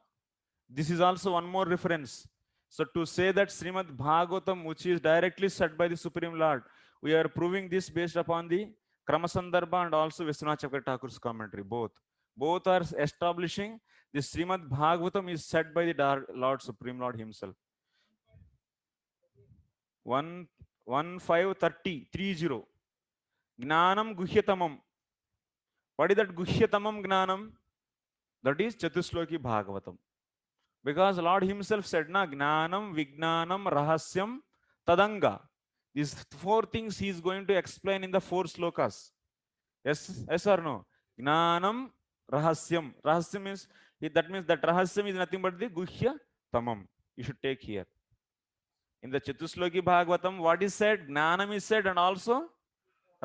This is also one more reference. So to say that Srimad Bhagavatam, which is directly said by the Supreme Lord, we are proving this based upon the Krama Sandarbha and also Vishwanath Chakravarti Thakur's commentary. Both are establishing the Srimad Bhagavatam is said by the Lord Supreme Lord Himself. 1 5 30 Gnanam Guhyatamam. What is that Guhyatamam Gnanam? That is Chatusloki Bhagavatam. Because Lord Himself said, na Gnanam, Vignanam, Rahasyam, Tadanga. These 4 things He is going to explain in the 4 slokas. Yes or no? Gnanam, Rahasyam. Rahasyam means, that means that Rahasyam is nothing but the Guhya Tamam. You should take here. In the Chatusloki Bhagavatam, what is said? Gnanam is said and also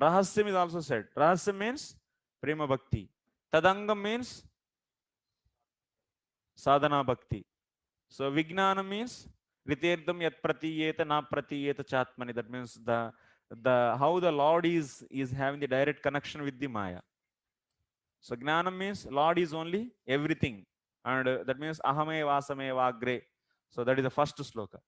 Rahasyam is also said. Rahasyam means Prema Bhakti. Tadangam means Sadhana Bhakti. So Vijnana means Riterdam Yat Pratiyeta Na Pratiyeta Chatmani. That means the how the Lord is having the direct connection with the Maya. So Gnanam means Lord is only everything. And that means Ahame Vasame Vagre. So that is the first sloka.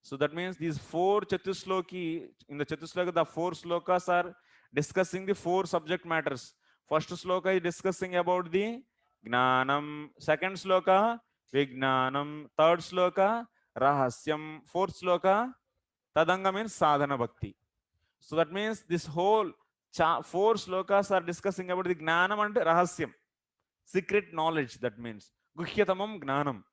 So that means these 4 Chatusloki, in the Chatusloka, the 4 slokas are discussing the 4 subject matters. First sloka is discussing about the Gnanam. Second sloka, Vijnanam. Third sloka, Rahasyam. Fourth sloka, Tadanga means Sadhana Bhakti. So that means this whole 4 slokas are discussing about the Gnanam and Rahasyam. Secret knowledge, that means. Guhyatamam Gnanam.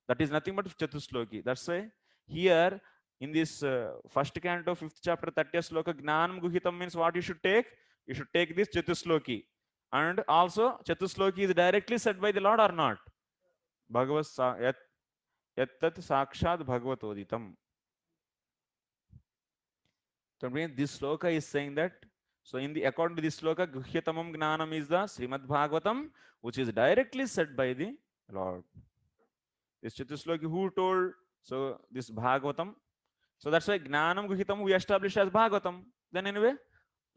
That is nothing but Chatusloki. That's why here in this first canto, 5th chapter, 30th sloka, Gnanam Guhitam means what you should take? You should take this Chatusloki. And also, Chatusloki is directly said by the Lord or not? Yattat Sakshad Bhagavatoditam. So this sloka is saying that, so according to this sloka, Guhyatamam Gnanam is the Srimad Bhagavatam, which is directly said by the Lord. This Chatusloki who told? So this Bhagavatam. So that's why Gnanam Guhitam we establish as Bhagavatam. Then anyway,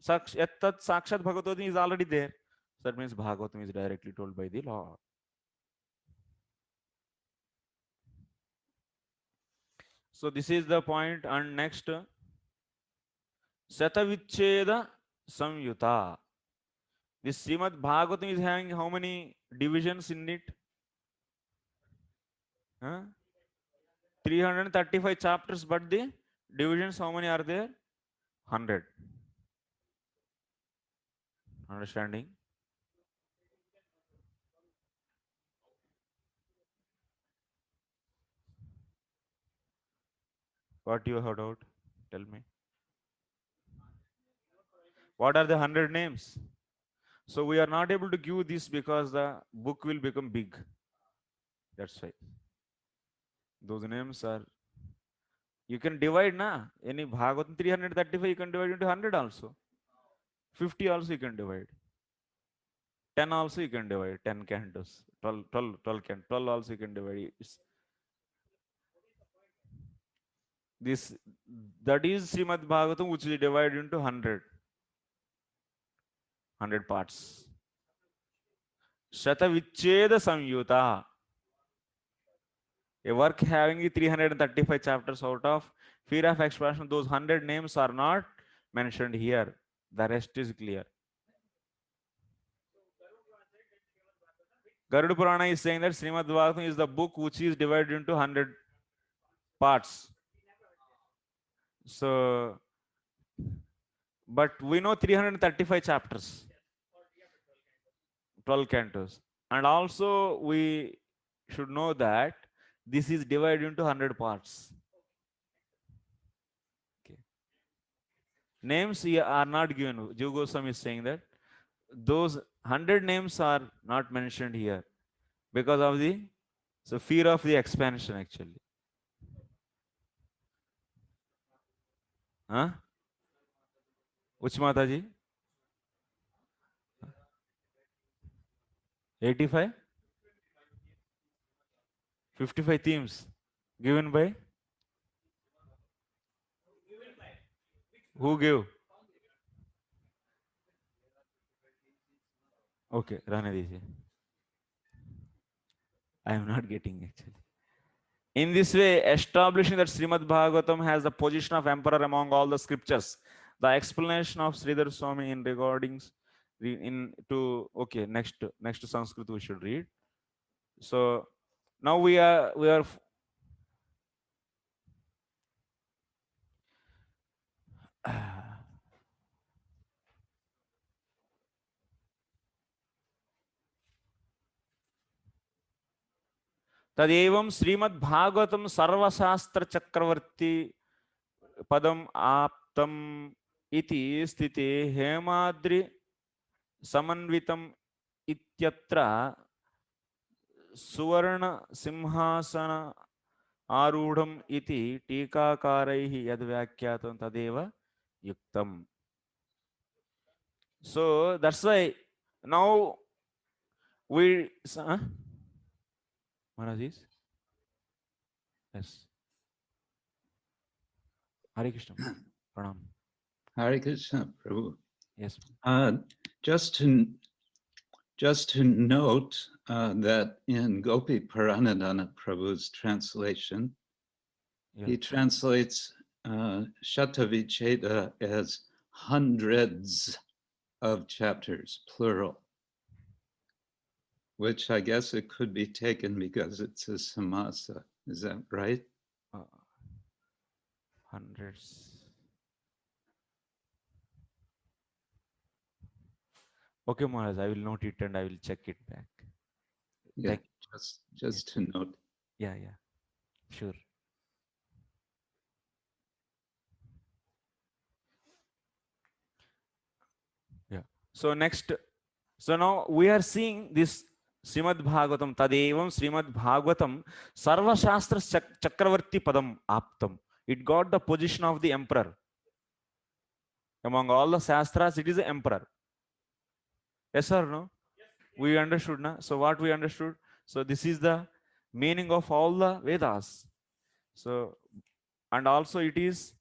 Yattat Sakshat Bhagavatam is already there. So that means Bhagavatam is directly told by the Lord. So this is the point. And next, Satavicheda Samyuta. This Srimad Bhagavatam is having how many divisions in it? 335 chapters, but the divisions how many are there? 100. Understanding? What you heard out? Tell me. What are the 100 names? So we are not able to give this because the book will become big. That's why. Those names are, you can divide na. Any Bhagavatam 335 you can divide into 100 also. 50 also you can divide. 10 also you can divide. 10 cantos. 12 also you can divide. That is Srimad Bhagavatam, which is divided into 100 parts. Shatavicheda Samyuta. A work having 335 chapters. Out of fear of expansion, those 100 names are not mentioned here. The rest is clear. Garuda Purana is saying that Srimad Bhagavatam is the book which is divided into 100 parts. So, but we know 335 chapters, 12 cantos. And also we should know that this is divided into 100 parts. Okay. Names here are not given. Jiva Goswami is saying that those 100 names are not mentioned here because of the fear of the expansion actually. Huh? Which Mataji? 85? 55 themes given by? Who gave? Okay, Ranadiji. I am not getting actually. In this way, establishing that Srimad Bhagavatam has the position of emperor among all the scriptures. The explanation of Sridhar Swami in regarding okay, next Sanskrit we should read. So now we are Tadevam Srimad Bhagavatam Sarvashastra Chakravarti Padam Aptam iti sthite Hemadri Samanvitam ityatra Suvarna Simhasana Arudham iti Tikakaraihi Yadvyakyatam Tadeva Yuktam. So that's why now we Maharaj, yes. Hare Krishna. Pranam. Hare Krishna, Prabhu. Yes. Just to note that in Gopi Paranadhana Prabhu's translation, Yeah. he translates Shatavicheda as hundreds of chapters, plural, which I guess it could be taken because it's a samasa. Is that right? Hundreds. Okay, Maharaj, I will note it and I will check it back. Yeah, just to note. Yeah, sure. Yeah. So next, so now we are seeing this Srimad Bhagavatam, Tadevam Srimad Bhagavatam, Sarva Shastra Chakravarti Padam Aptam. It got the position of the emperor. Among all the Shastras, it is the emperor. Yes or no? We understood, na? So what we understood? So this is the meaning of all the Vedas. So, and also it is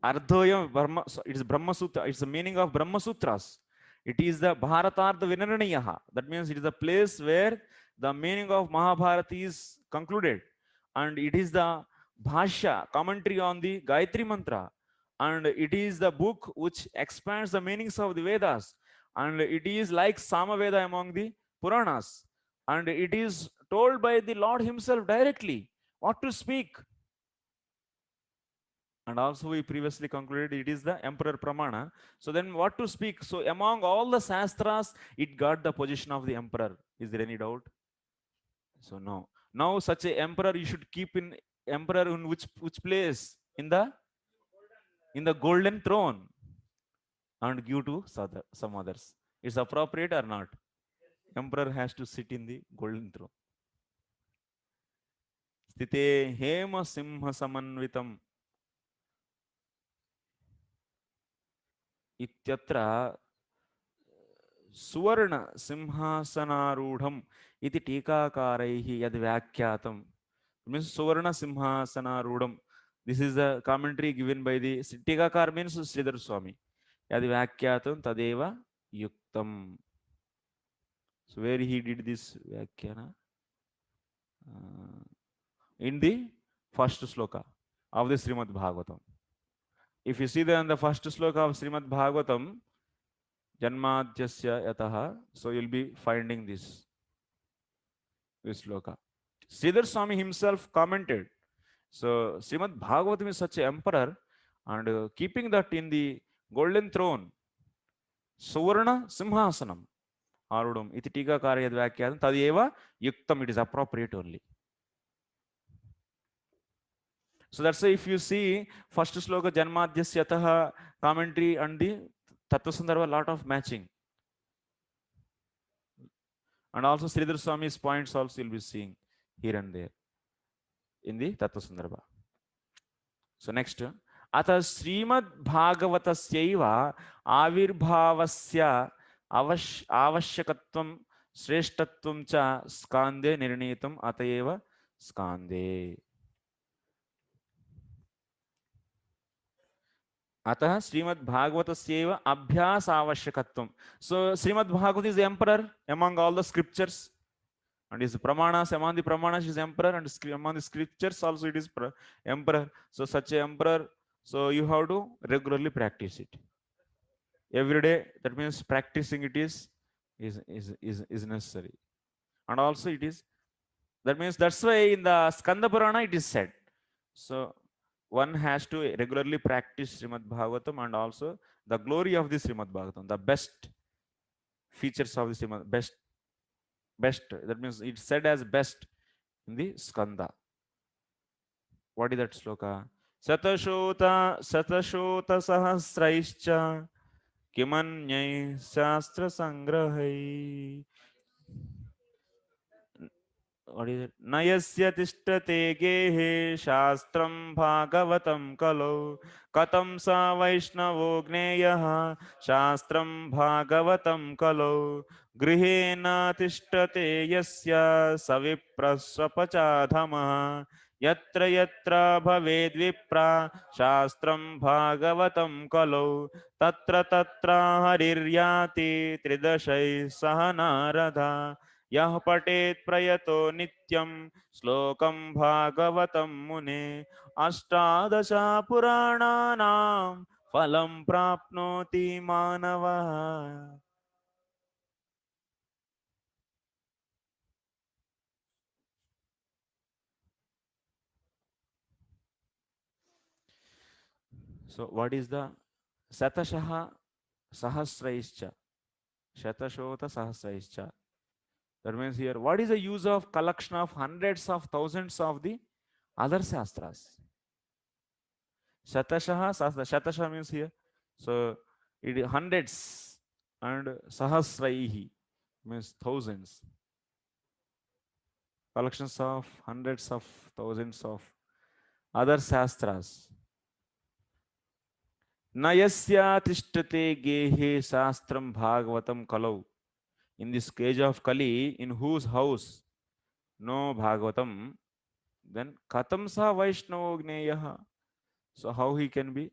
Ardhoyam Brahma, so it is Brahma Sutra, it's the meaning of Brahma Sutras. It is the Bharatartha Vinaraniyaha. That means it is the place where the meaning of Mahabharata is concluded. And it is the Bhashya, commentary on the Gayatri Mantra. And it is the book which expands the meanings of the Vedas. And it is like Samaveda among the Puranas. And it is told by the Lord himself directly what to speak. And also we previously concluded it is the emperor Pramana. So then what to speak? So among all the Shastras, it got the position of the emperor. Is there any doubt? So no. Now such a emperor you should keep in emperor in which place? In the golden throne. And give to some others. It's appropriate or not? Emperor has to sit in the golden throne. Sthite Hema Simha Samanvitam Ityatra Suvarna Simhasanarudham iti Tikakaraihi Yad Vyakyatam. Means Suvarna Simhasanarudham. This is the commentary given by the Tikakar means Sridhar Swami. Yad Vyakyatam Tadeva Yuktam. So where he did this Vyakhyana? In the first sloka of the Srimad Bhagavatam. If you see the first sloka of Srimad Bhagavatam, Janmadhyasya Yataha, so you'll be finding this sloka. Sridhar Swami himself commented. So Srimad Bhagavatam is such an emperor, and keeping that in the golden throne, Suvarna Simhasanam, Arudam, iti Tikakara Yadvakyadam, Tadeva Yuktam, it is appropriate only. So that's why if you see first sloka Janmadhyasya commentary and the Tattva Sandarbha, lot of matching. And also Sridhar Swami's points also you'll be seeing here and there in the Tattva Sandarbha. So next, Ata Srimad Bhagavatasya Avirbhavasya Avashyakatvam Sreshtatvam cha Skande Nirnitam Atayeva Skande. Atah Srimad Bhagavatasya Abhyas Avashyakatvam. So Srimad Bhagavat is the emperor among all the scriptures, and his pramanas, among the pramanas is emperor, and among the scriptures also it is emperor. So such a emperor, so you have to regularly practice it every day. That means practicing it is necessary. And also it is, that means that's why in the Skanda Purana it is said, so one has to regularly practice Srimad Bhagavatam, and also the glory of the Srimad Bhagavatam, the best features of the Srimad, best, that means it's said as best in the Skanda. What is that sloka? Satashota sahasraischa kimanyai shastra sangrahai. What is it? Nayasya tishtate gehe shastram bhagavatam kalo katam sa vaishnavo gneyaha shastram bhagavatam kalo grihena tishtate yasya saviprasvapachadhamaha yatra yatra bhaved vipra shastram bhagavatam kalo tatra tatra hariryati tridashai sahanarada यह पठेत प्रयतो नित्यं श्लोकं भागवतं मुने अष्टादश पुराणानां फलं प्राप्नोति मानवः. So what is the Satashaha Sahasraischa? Shatashota Sahasraischa. That means here, what is the use of collection of hundreds of thousands of the other shastras? Shatashaha Sahasra. Shatasha means here, so it is hundreds, and Sahasraihi means thousands. Collections of hundreds of thousands of other shastras. Nayasya tishtate gehe shastram bhagavatam kalau. In this age of Kali, in whose house no Bhagavatam, then Katam sa Vaishnava Gneyaha. So how he can be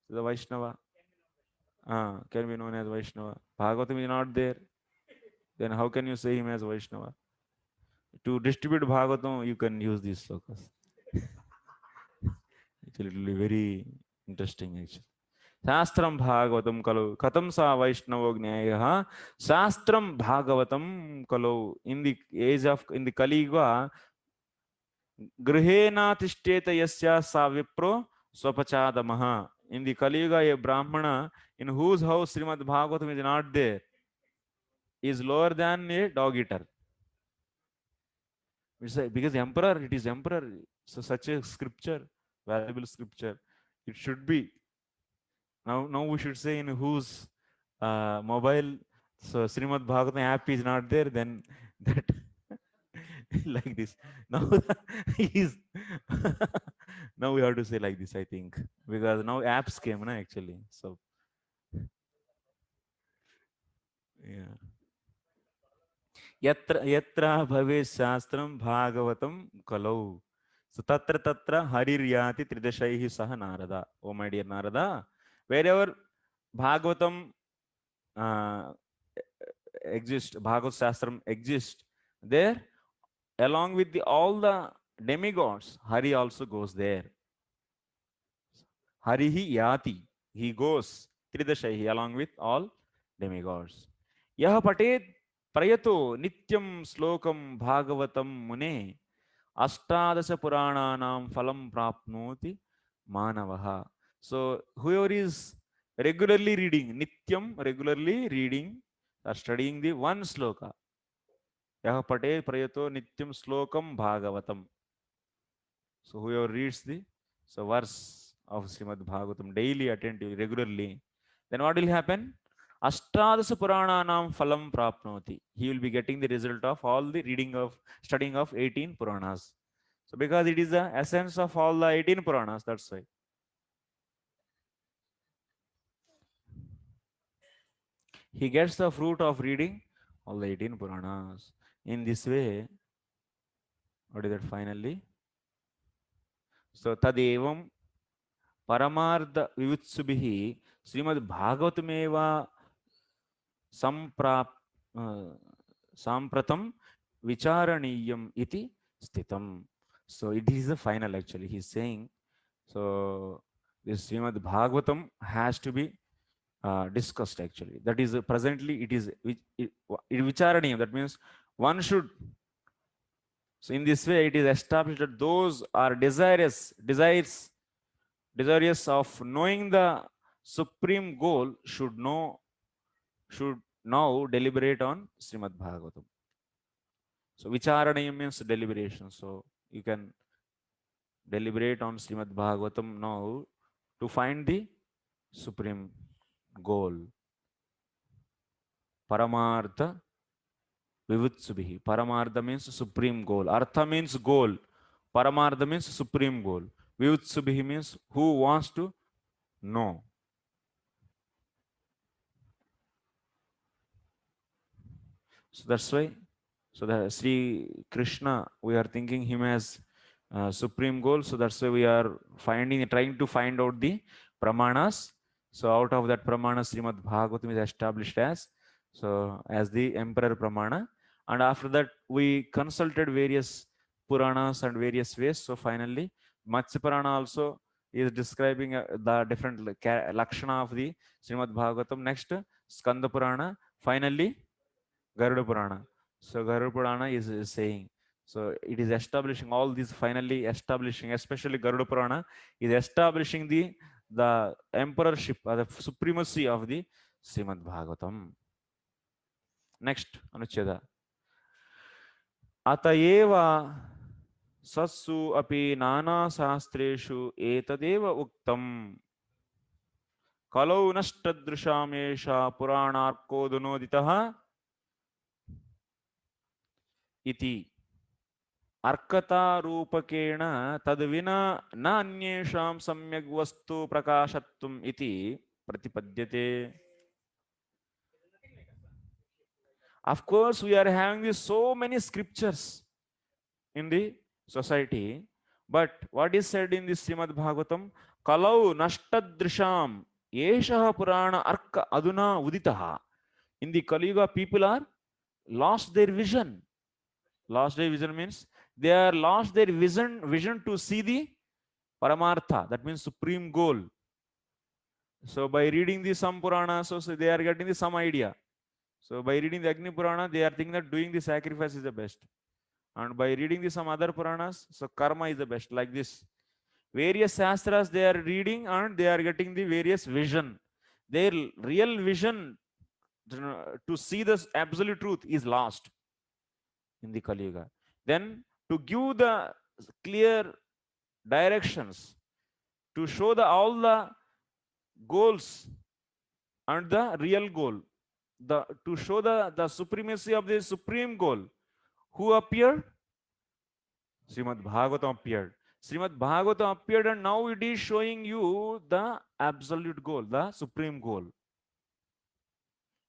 the Vaishnava? Can be known as Vaishnava. Bhagavatam is not there. Then how can you say him as Vaishnava? To distribute Bhagavatam, you can use these slokas. Actually, it will be very interesting actually. Shastram Bhagavatam Kalo. Katam sa Vaishnava Gneyaha. Shastram Bhagavatam Kalo. In the age of, in the Kali Yuga, Grihena tishteta yasya sa vipro swapachadamaha. In the Kali Yuga, a Brahmana in whose house Srimad Bhagavatam is not there is lower than a dog eater. Because emperor, it is emperor. So such a scripture, valuable scripture, it should be. Now we should say in whose mobile, so Srimad Bhagavatam app is not there, then that like this. Now is now we have to say like this, I think, because now apps came, na, actually. So yeah. Yatra bhave shastram bhagavatam kalau. So tatra hariryati tridashaihi saha narada. Oh my dear Narada, wherever Bhagavatam exists, Bhagavad Shastram exists, there along with all the demigods, Hari also goes there. Harihi Yati, he goes Tridashahi along with all demigods. Yaha patet prayato nityam slokam bhagavatam mune ashtadasha purananam phalam prapnoti manavaha. So whoever is regularly reading, nityam, regularly reading or studying the one sloka, yaha patet prayato nityam slokam bhagavatam. So whoever reads the verse of Srimad Bhagavatam daily, attentively, regularly, then what will happen? Ashtadasa Purananam phalam prapnoti. He will be getting the result of all the reading of studying of 18 Puranas. So because it is the essence of all the 18 Puranas, that's why. He gets the fruit of reading all the 18 Puranas. In this way, what is that finally? So tadevam Paramartha Vivutsubihi Srimad Bhagavatameva Sampratam Vicharaniyam iti Stitam. So it is the final actually. He's saying, so this Srimad Bhagavatam has to be discussed actually. That is presently it is Vicharaniyam. That means one should. So in this way it is established that those are desirous of knowing the supreme goal should now deliberate on Srimad Bhagavatam. So vicharanayam means deliberation. So you can deliberate on Srimad Bhagavatam now to find the supreme goal. Paramartha Vivutsubihi. Paramartha means supreme goal. Artha means goal. Paramartha means supreme goal. Vivutsubihi means who wants to know. So that's why. So the Sri Krishna, we are thinking him as supreme goal. So that's why we are trying to find out the pramanas. So out of that pramana, Srimad Bhagavatam is established as the emperor pramana. And after that, we consulted various Puranas and various ways. So finally, Matsya Purana also is describing the different lakshana of the Srimad Bhagavatam. Next, Skanda Purana. Finally, Garuda Purana. So Garuda Purana is saying, so it is establishing all these, finally establishing, especially Garuda Purana is establishing the emperorship or the supremacy of the Srimad Bhagavatam. Next, Anuched. Atayeva satsu api nana sastreshu etadeva uktam kalau nashtadrishamesha puranarko dunoditaha iti अर्कता रूपकेण तद्विना न अन्येषां सम्यग् वस्तु प्रकाशत्वम् इति प्रतिपद्यते. Of course, we are having so many scriptures in the society, but what is said in this Srimad Bhagavatam? Kalau nashtadrisham yeshaha purana arka aduna uditaha. In the Kali Yuga, people are lost their vision. Lost their vision means they are lost their vision to see the Paramartha, that means supreme goal. So by reading the some Purana, so they are getting the some idea. So by reading the Agni Purana, they are thinking that doing the sacrifice is the best. And by reading the some other Puranas, so karma is the best, like this. Various Shastras they are reading and they are getting the various vision. Their real vision to see the absolute truth is lost in the Kali Yuga. Then to give the clear directions, to show all the goals and the real goal, to show the supremacy of the supreme goal, who appeared? Srimad Bhagavatam appeared. Srimad Bhagavatam appeared, and now it is showing you the absolute goal, the supreme goal.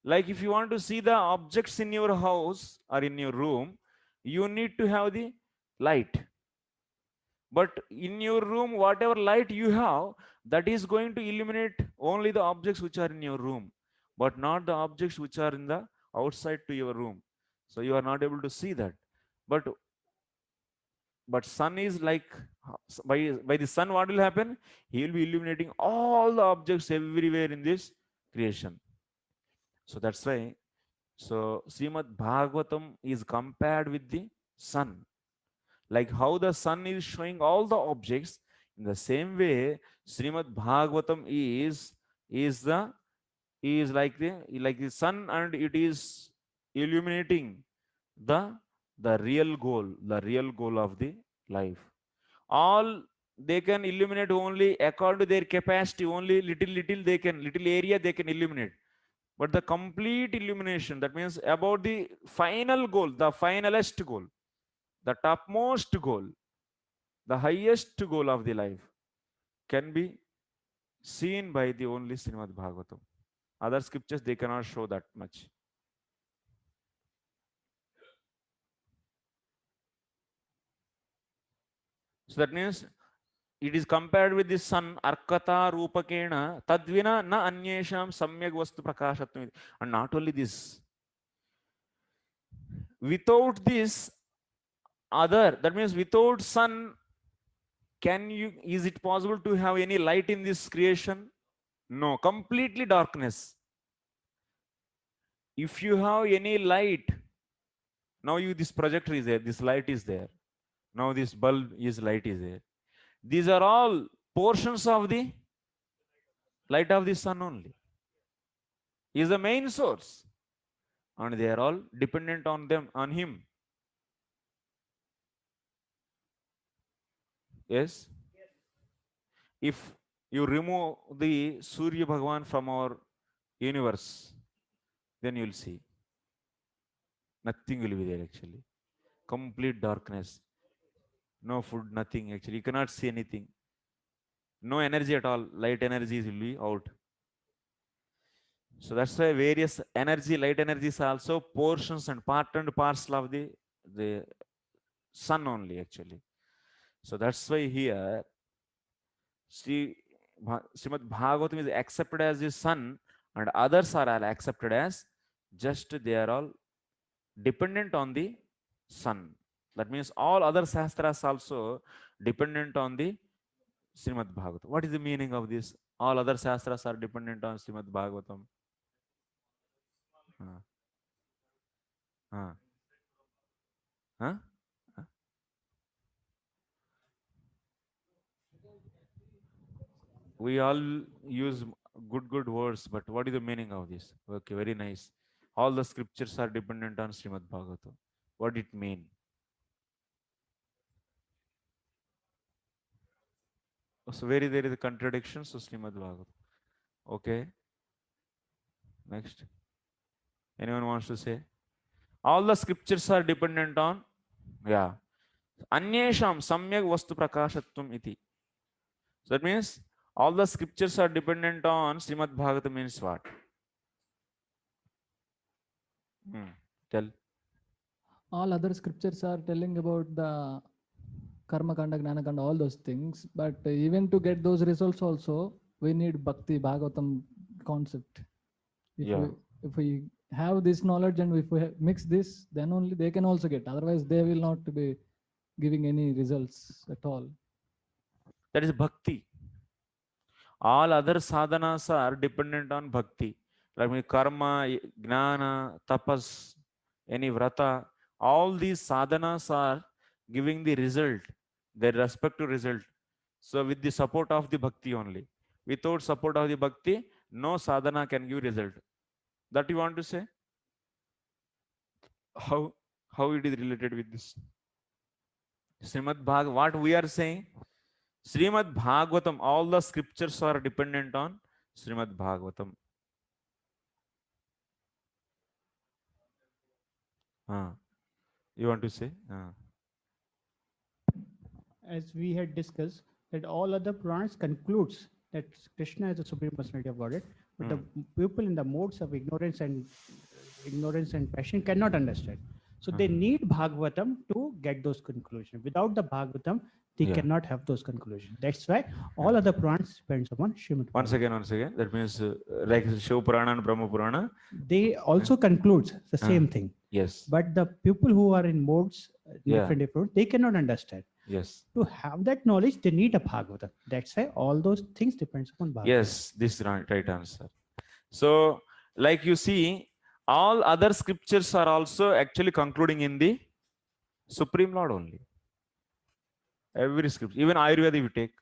Like if you want to see the objects in your house or in your room, you need to have the light. But in your room, whatever light you have, that is going to illuminate only the objects which are in your room, but not the objects which are in the outside to your room, so you are not able to see that. But sun is like, by the sun, what will happen? He will be illuminating all the objects everywhere in this creation. So that's why, so Srimad Bhagavatam is compared with the sun. Like how the sun is showing all the objects, in the same way, Srimad Bhagavatam is like the sun, and it is illuminating the the real goal of the life. All they can illuminate only according to their capacity, only little area they can illuminate. But the complete illumination, that means about the final goal, the finalist goal, the topmost goal, the highest goal of the life, can be seen by the only Srimad Bhagavatam. Other scriptures, they cannot show that much. So that means it is compared with the sun, Arkata Rupakena, Tadvina na Anyesham Samyak Vastu Prakashatvam. And not only this, without this other, that means without sun, is it possible to have any light in this creation? No, completely darkness. If you have any light, now this projector is there, this light is there, now this bulb is light is there. These are all portions of the light of the sun only. He is the main source, and they are all dependent on him. Yes. If you remove the Surya Bhagavan from our universe, then you will see nothing will be there actually. Complete darkness. No food, nothing actually. You cannot see anything. No energy at all. Light energies will be out. So that's why various light energies are also portions and part and parcel of the sun only actually. So that's why here Srimad Bhagavatam is accepted as the sun, and others are all accepted as just they are all dependent on the sun. That means all other shastras also dependent on the Srimad Bhagavatam. What is the meaning of this? All other shastras are dependent on Srimad Bhagavatam. Uh, uh, huh? We all use good words, but what is the meaning of this? Okay, very nice. All the scriptures are dependent on Srimad Bhagavatam. What did it mean? So where there is a contradiction, so Srimad Bhagavatam. Okay. Next. Anyone wants to say? All the scriptures are dependent on, yeah. Anyesham samyak vastu prakashatvam iti. So that means all the scriptures are dependent on Srimad Bhagavatam means what? Tell. All other scriptures are telling about the karma kanda, gnana kanda, all those things. But even to get those results also, we need bhakti, Bhagavatam concept. If we have this knowledge and if we mix this, then only they can also get. Otherwise, they will not be giving any results at all. That is bhakti. All other sadhanas are dependent on bhakti. Like karma, gnana, tapas, any vrata, all these sadhanas are giving the result, their respective result. So with the support of the bhakti only. Without support of the bhakti, no sadhana can give result. That you want to say? How it is related with this? Srimad Bhagavatam, what we are saying? Srimad Bhagavatam, all the scriptures are dependent on Srimad Bhagavatam. You want to say? As we had discussed, that all other Puranas concludes that Krishna is the Supreme Personality of Godhead, but the people in the modes of ignorance and passion cannot understand. So they need Bhagavatam to get those conclusions. Without the Bhagavatam, they Yeah. cannot have those conclusions. That's why all other Puranas depends upon Srimad Once Bhagavatam. again, that means like Shiva Purana and Brahma Purana. They also concludes the same thing. Yes. But the people who are in modes, Yeah. different, they cannot understand. Yes. To have that knowledge, they need a Bhagavatam. That's why all those things depends upon Bhagavatam. Yes, this is right answer. So, like you see, all other scriptures are also actually concluding in the Supreme Lord only. Every scripture, even Ayurveda you take,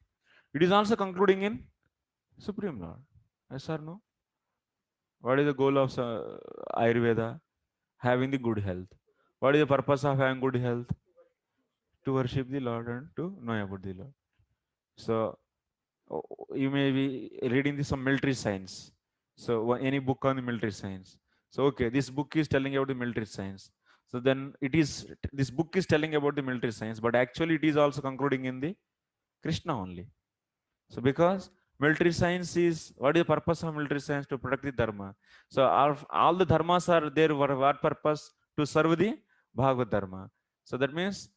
it is also concluding in Supreme Lord. Yes or no? What is the goal of Ayurveda? Having the good health. What is the purpose of having good health? To worship the Lord and to know about the Lord. So, you may be reading some military science. So any book on the military science. So okay, this book is telling about the military science. So then this book is telling about the military science, but actually it is also concluding in the Krishna only. So because military science is, what is the purpose of military science? To protect the dharma. So all the dharmas are there for what purpose? To serve the Bhagavad Dharma. So that means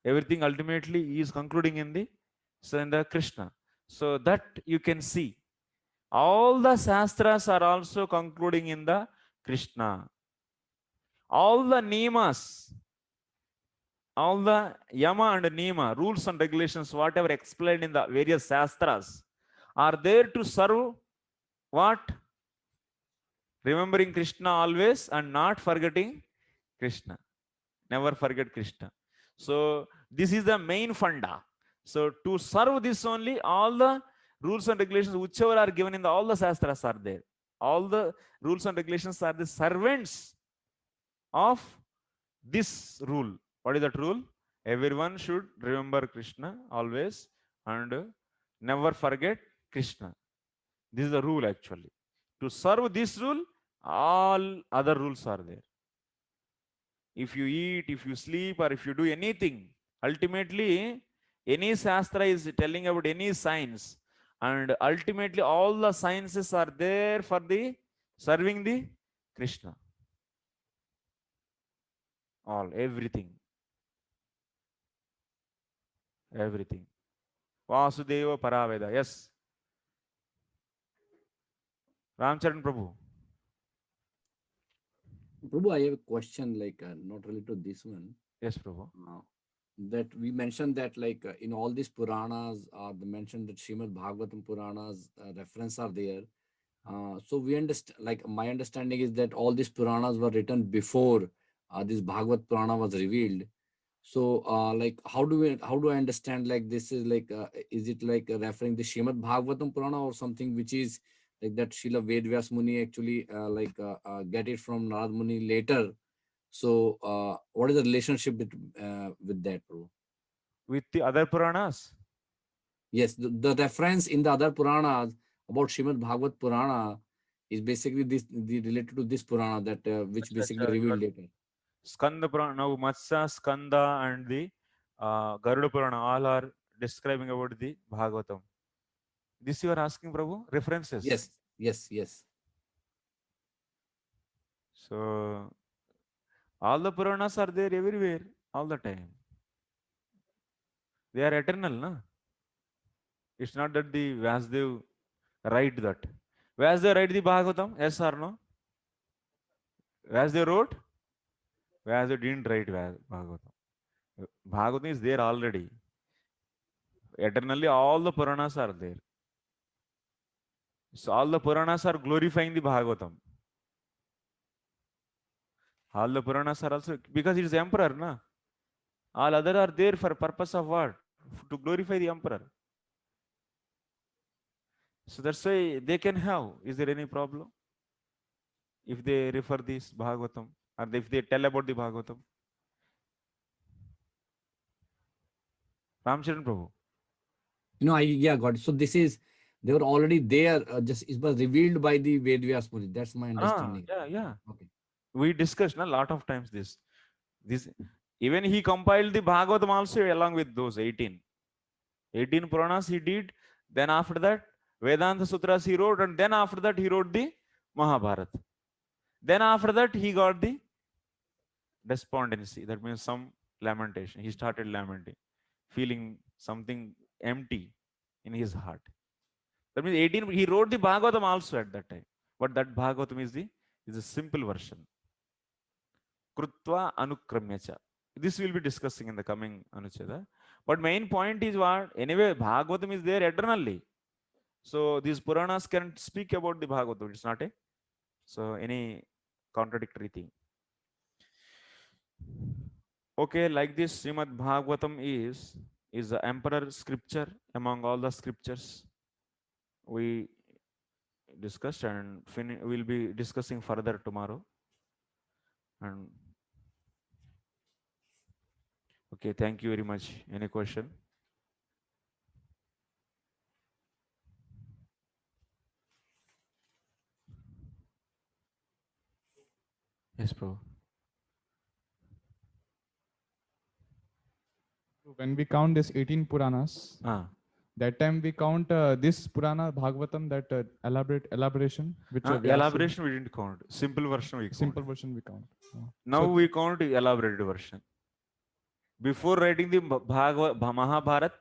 everything ultimately is concluding in the Krishna. So that you can see all the Shastras are also concluding in the Krishna. All the Niyamas, all the Yama and Niyama, rules and regulations, whatever explained in the various Shastras, are there to serve what? Remembering Krishna always and not forgetting Krishna. Never forget Krishna. So this is the main funda. So to serve this only, all the rules and regulations, whichever are given in all the Shastras are there. All the rules and regulations are the servants of this rule. What is that rule? Everyone should remember Krishna always and never forget Krishna. This is the rule actually. To serve this rule, all other rules are there. If you eat, if you sleep, or if you do anything, ultimately, any Shastra is telling about any science, and ultimately all the sciences are there for the serving the Krishna. All, everything. Everything. Vasudeva Paraveda. Yes. Ramcharan Prabhu. Prabhu, I have a question, like not related to this one. Yes, Prabhu. That we mentioned that in all these Puranas, they mentioned that Srimad Bhagavatam Puranas reference are there. So we understand, like my understanding is that all these Puranas were written before this Bhagavad Purana was revealed. So like how do I understand, like this is like is it like referring the Srimad Bhagavatam Purana or something which is like that Srila Vedvyas Muni actually get it from Narad Muni later? So what is the relationship with that, bro? With the other Puranas? Yes, the reference in the other Puranas about Srimad Bhagavat Purana is basically related to this Purana that which basically revealed later. Skanda Purana, now Matsya, Skanda and the Garuda Purana all are describing about the Bhagavatam. This you are asking, Prabhu? References? Yes, yes, yes. So, all the Puranas are there everywhere, all the time. They are eternal, na? It's not that the Vyasdev write that. Vyasdev write the Bhagavatam, yes or no? Vyasdev wrote? Vyasdev didn't write Bhagavatam. Bhagavatam is there already. Eternally, all the Puranas are there. So all the Puranas are glorifying the Bhagavatam. All the Puranas are also, because it is emperor, na? All other are there for purpose of what? To glorify the emperor. So that's why they can have. Is there any problem? If they refer this Bhagavatam, or if they tell about the Bhagavatam? Ramcharan Prabhu. Yeah, got it. So this is, they were already there, just it was revealed by the Vedvyas Muni. That's my understanding. Yeah. Okay. We discussed a lot of times this. Even he compiled the Bhagavatam also along with those 18 Puranas he did. Then after that, Vedanta Sutras he wrote, and then after that he wrote the Mahabharata. Then after that he got the despondency. That means some lamentation. He started lamenting, feeling something empty in his heart. That means 18. He wrote the Bhagavatam also at that time, but that Bhagavatam is a simple version. Krutva Anukramyacha. This we'll be discussing in the coming Anucheda. But main point is what? Anyway, Bhagavatam is there eternally. So these Puranas can speak about the Bhagavatam. It's not any contradictory thing. Okay, like this, Srimad Bhagavatam is the emperor scripture among all the scriptures we discussed, and we'll be discussing further tomorrow. And okay, thank you very much. Any question? Yes, bro. When we count this 18 Puranas, that time we count this Purana Bhagavatam, that elaboration, which elaboration we didn't count. Simple version we count. Simple version we count. Now so we count elaborated version. Before writing the Mahabharat,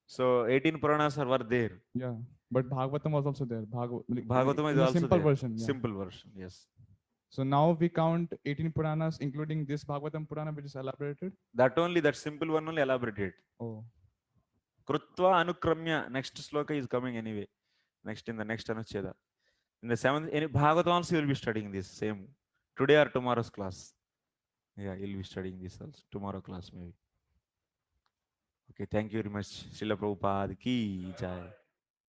so 18 Puranas were there. Yeah, but Bhagavatam was also there. Bhagavatam is also simple there. Version. Yeah. Simple version, yes. So now we count 18 Puranas, including this Bhagavatam Purana, which is elaborated. That simple one only elaborated. Oh. Krutva Anukramya. Next sloka is coming anyway. In the next Anucheda. In the 7th, Bhagavatam also you will be studying this same. Today or tomorrow's class. Yeah, you'll be studying this also. Tomorrow class maybe. Okay, thank you very much. Srila Prabhupada ki jai.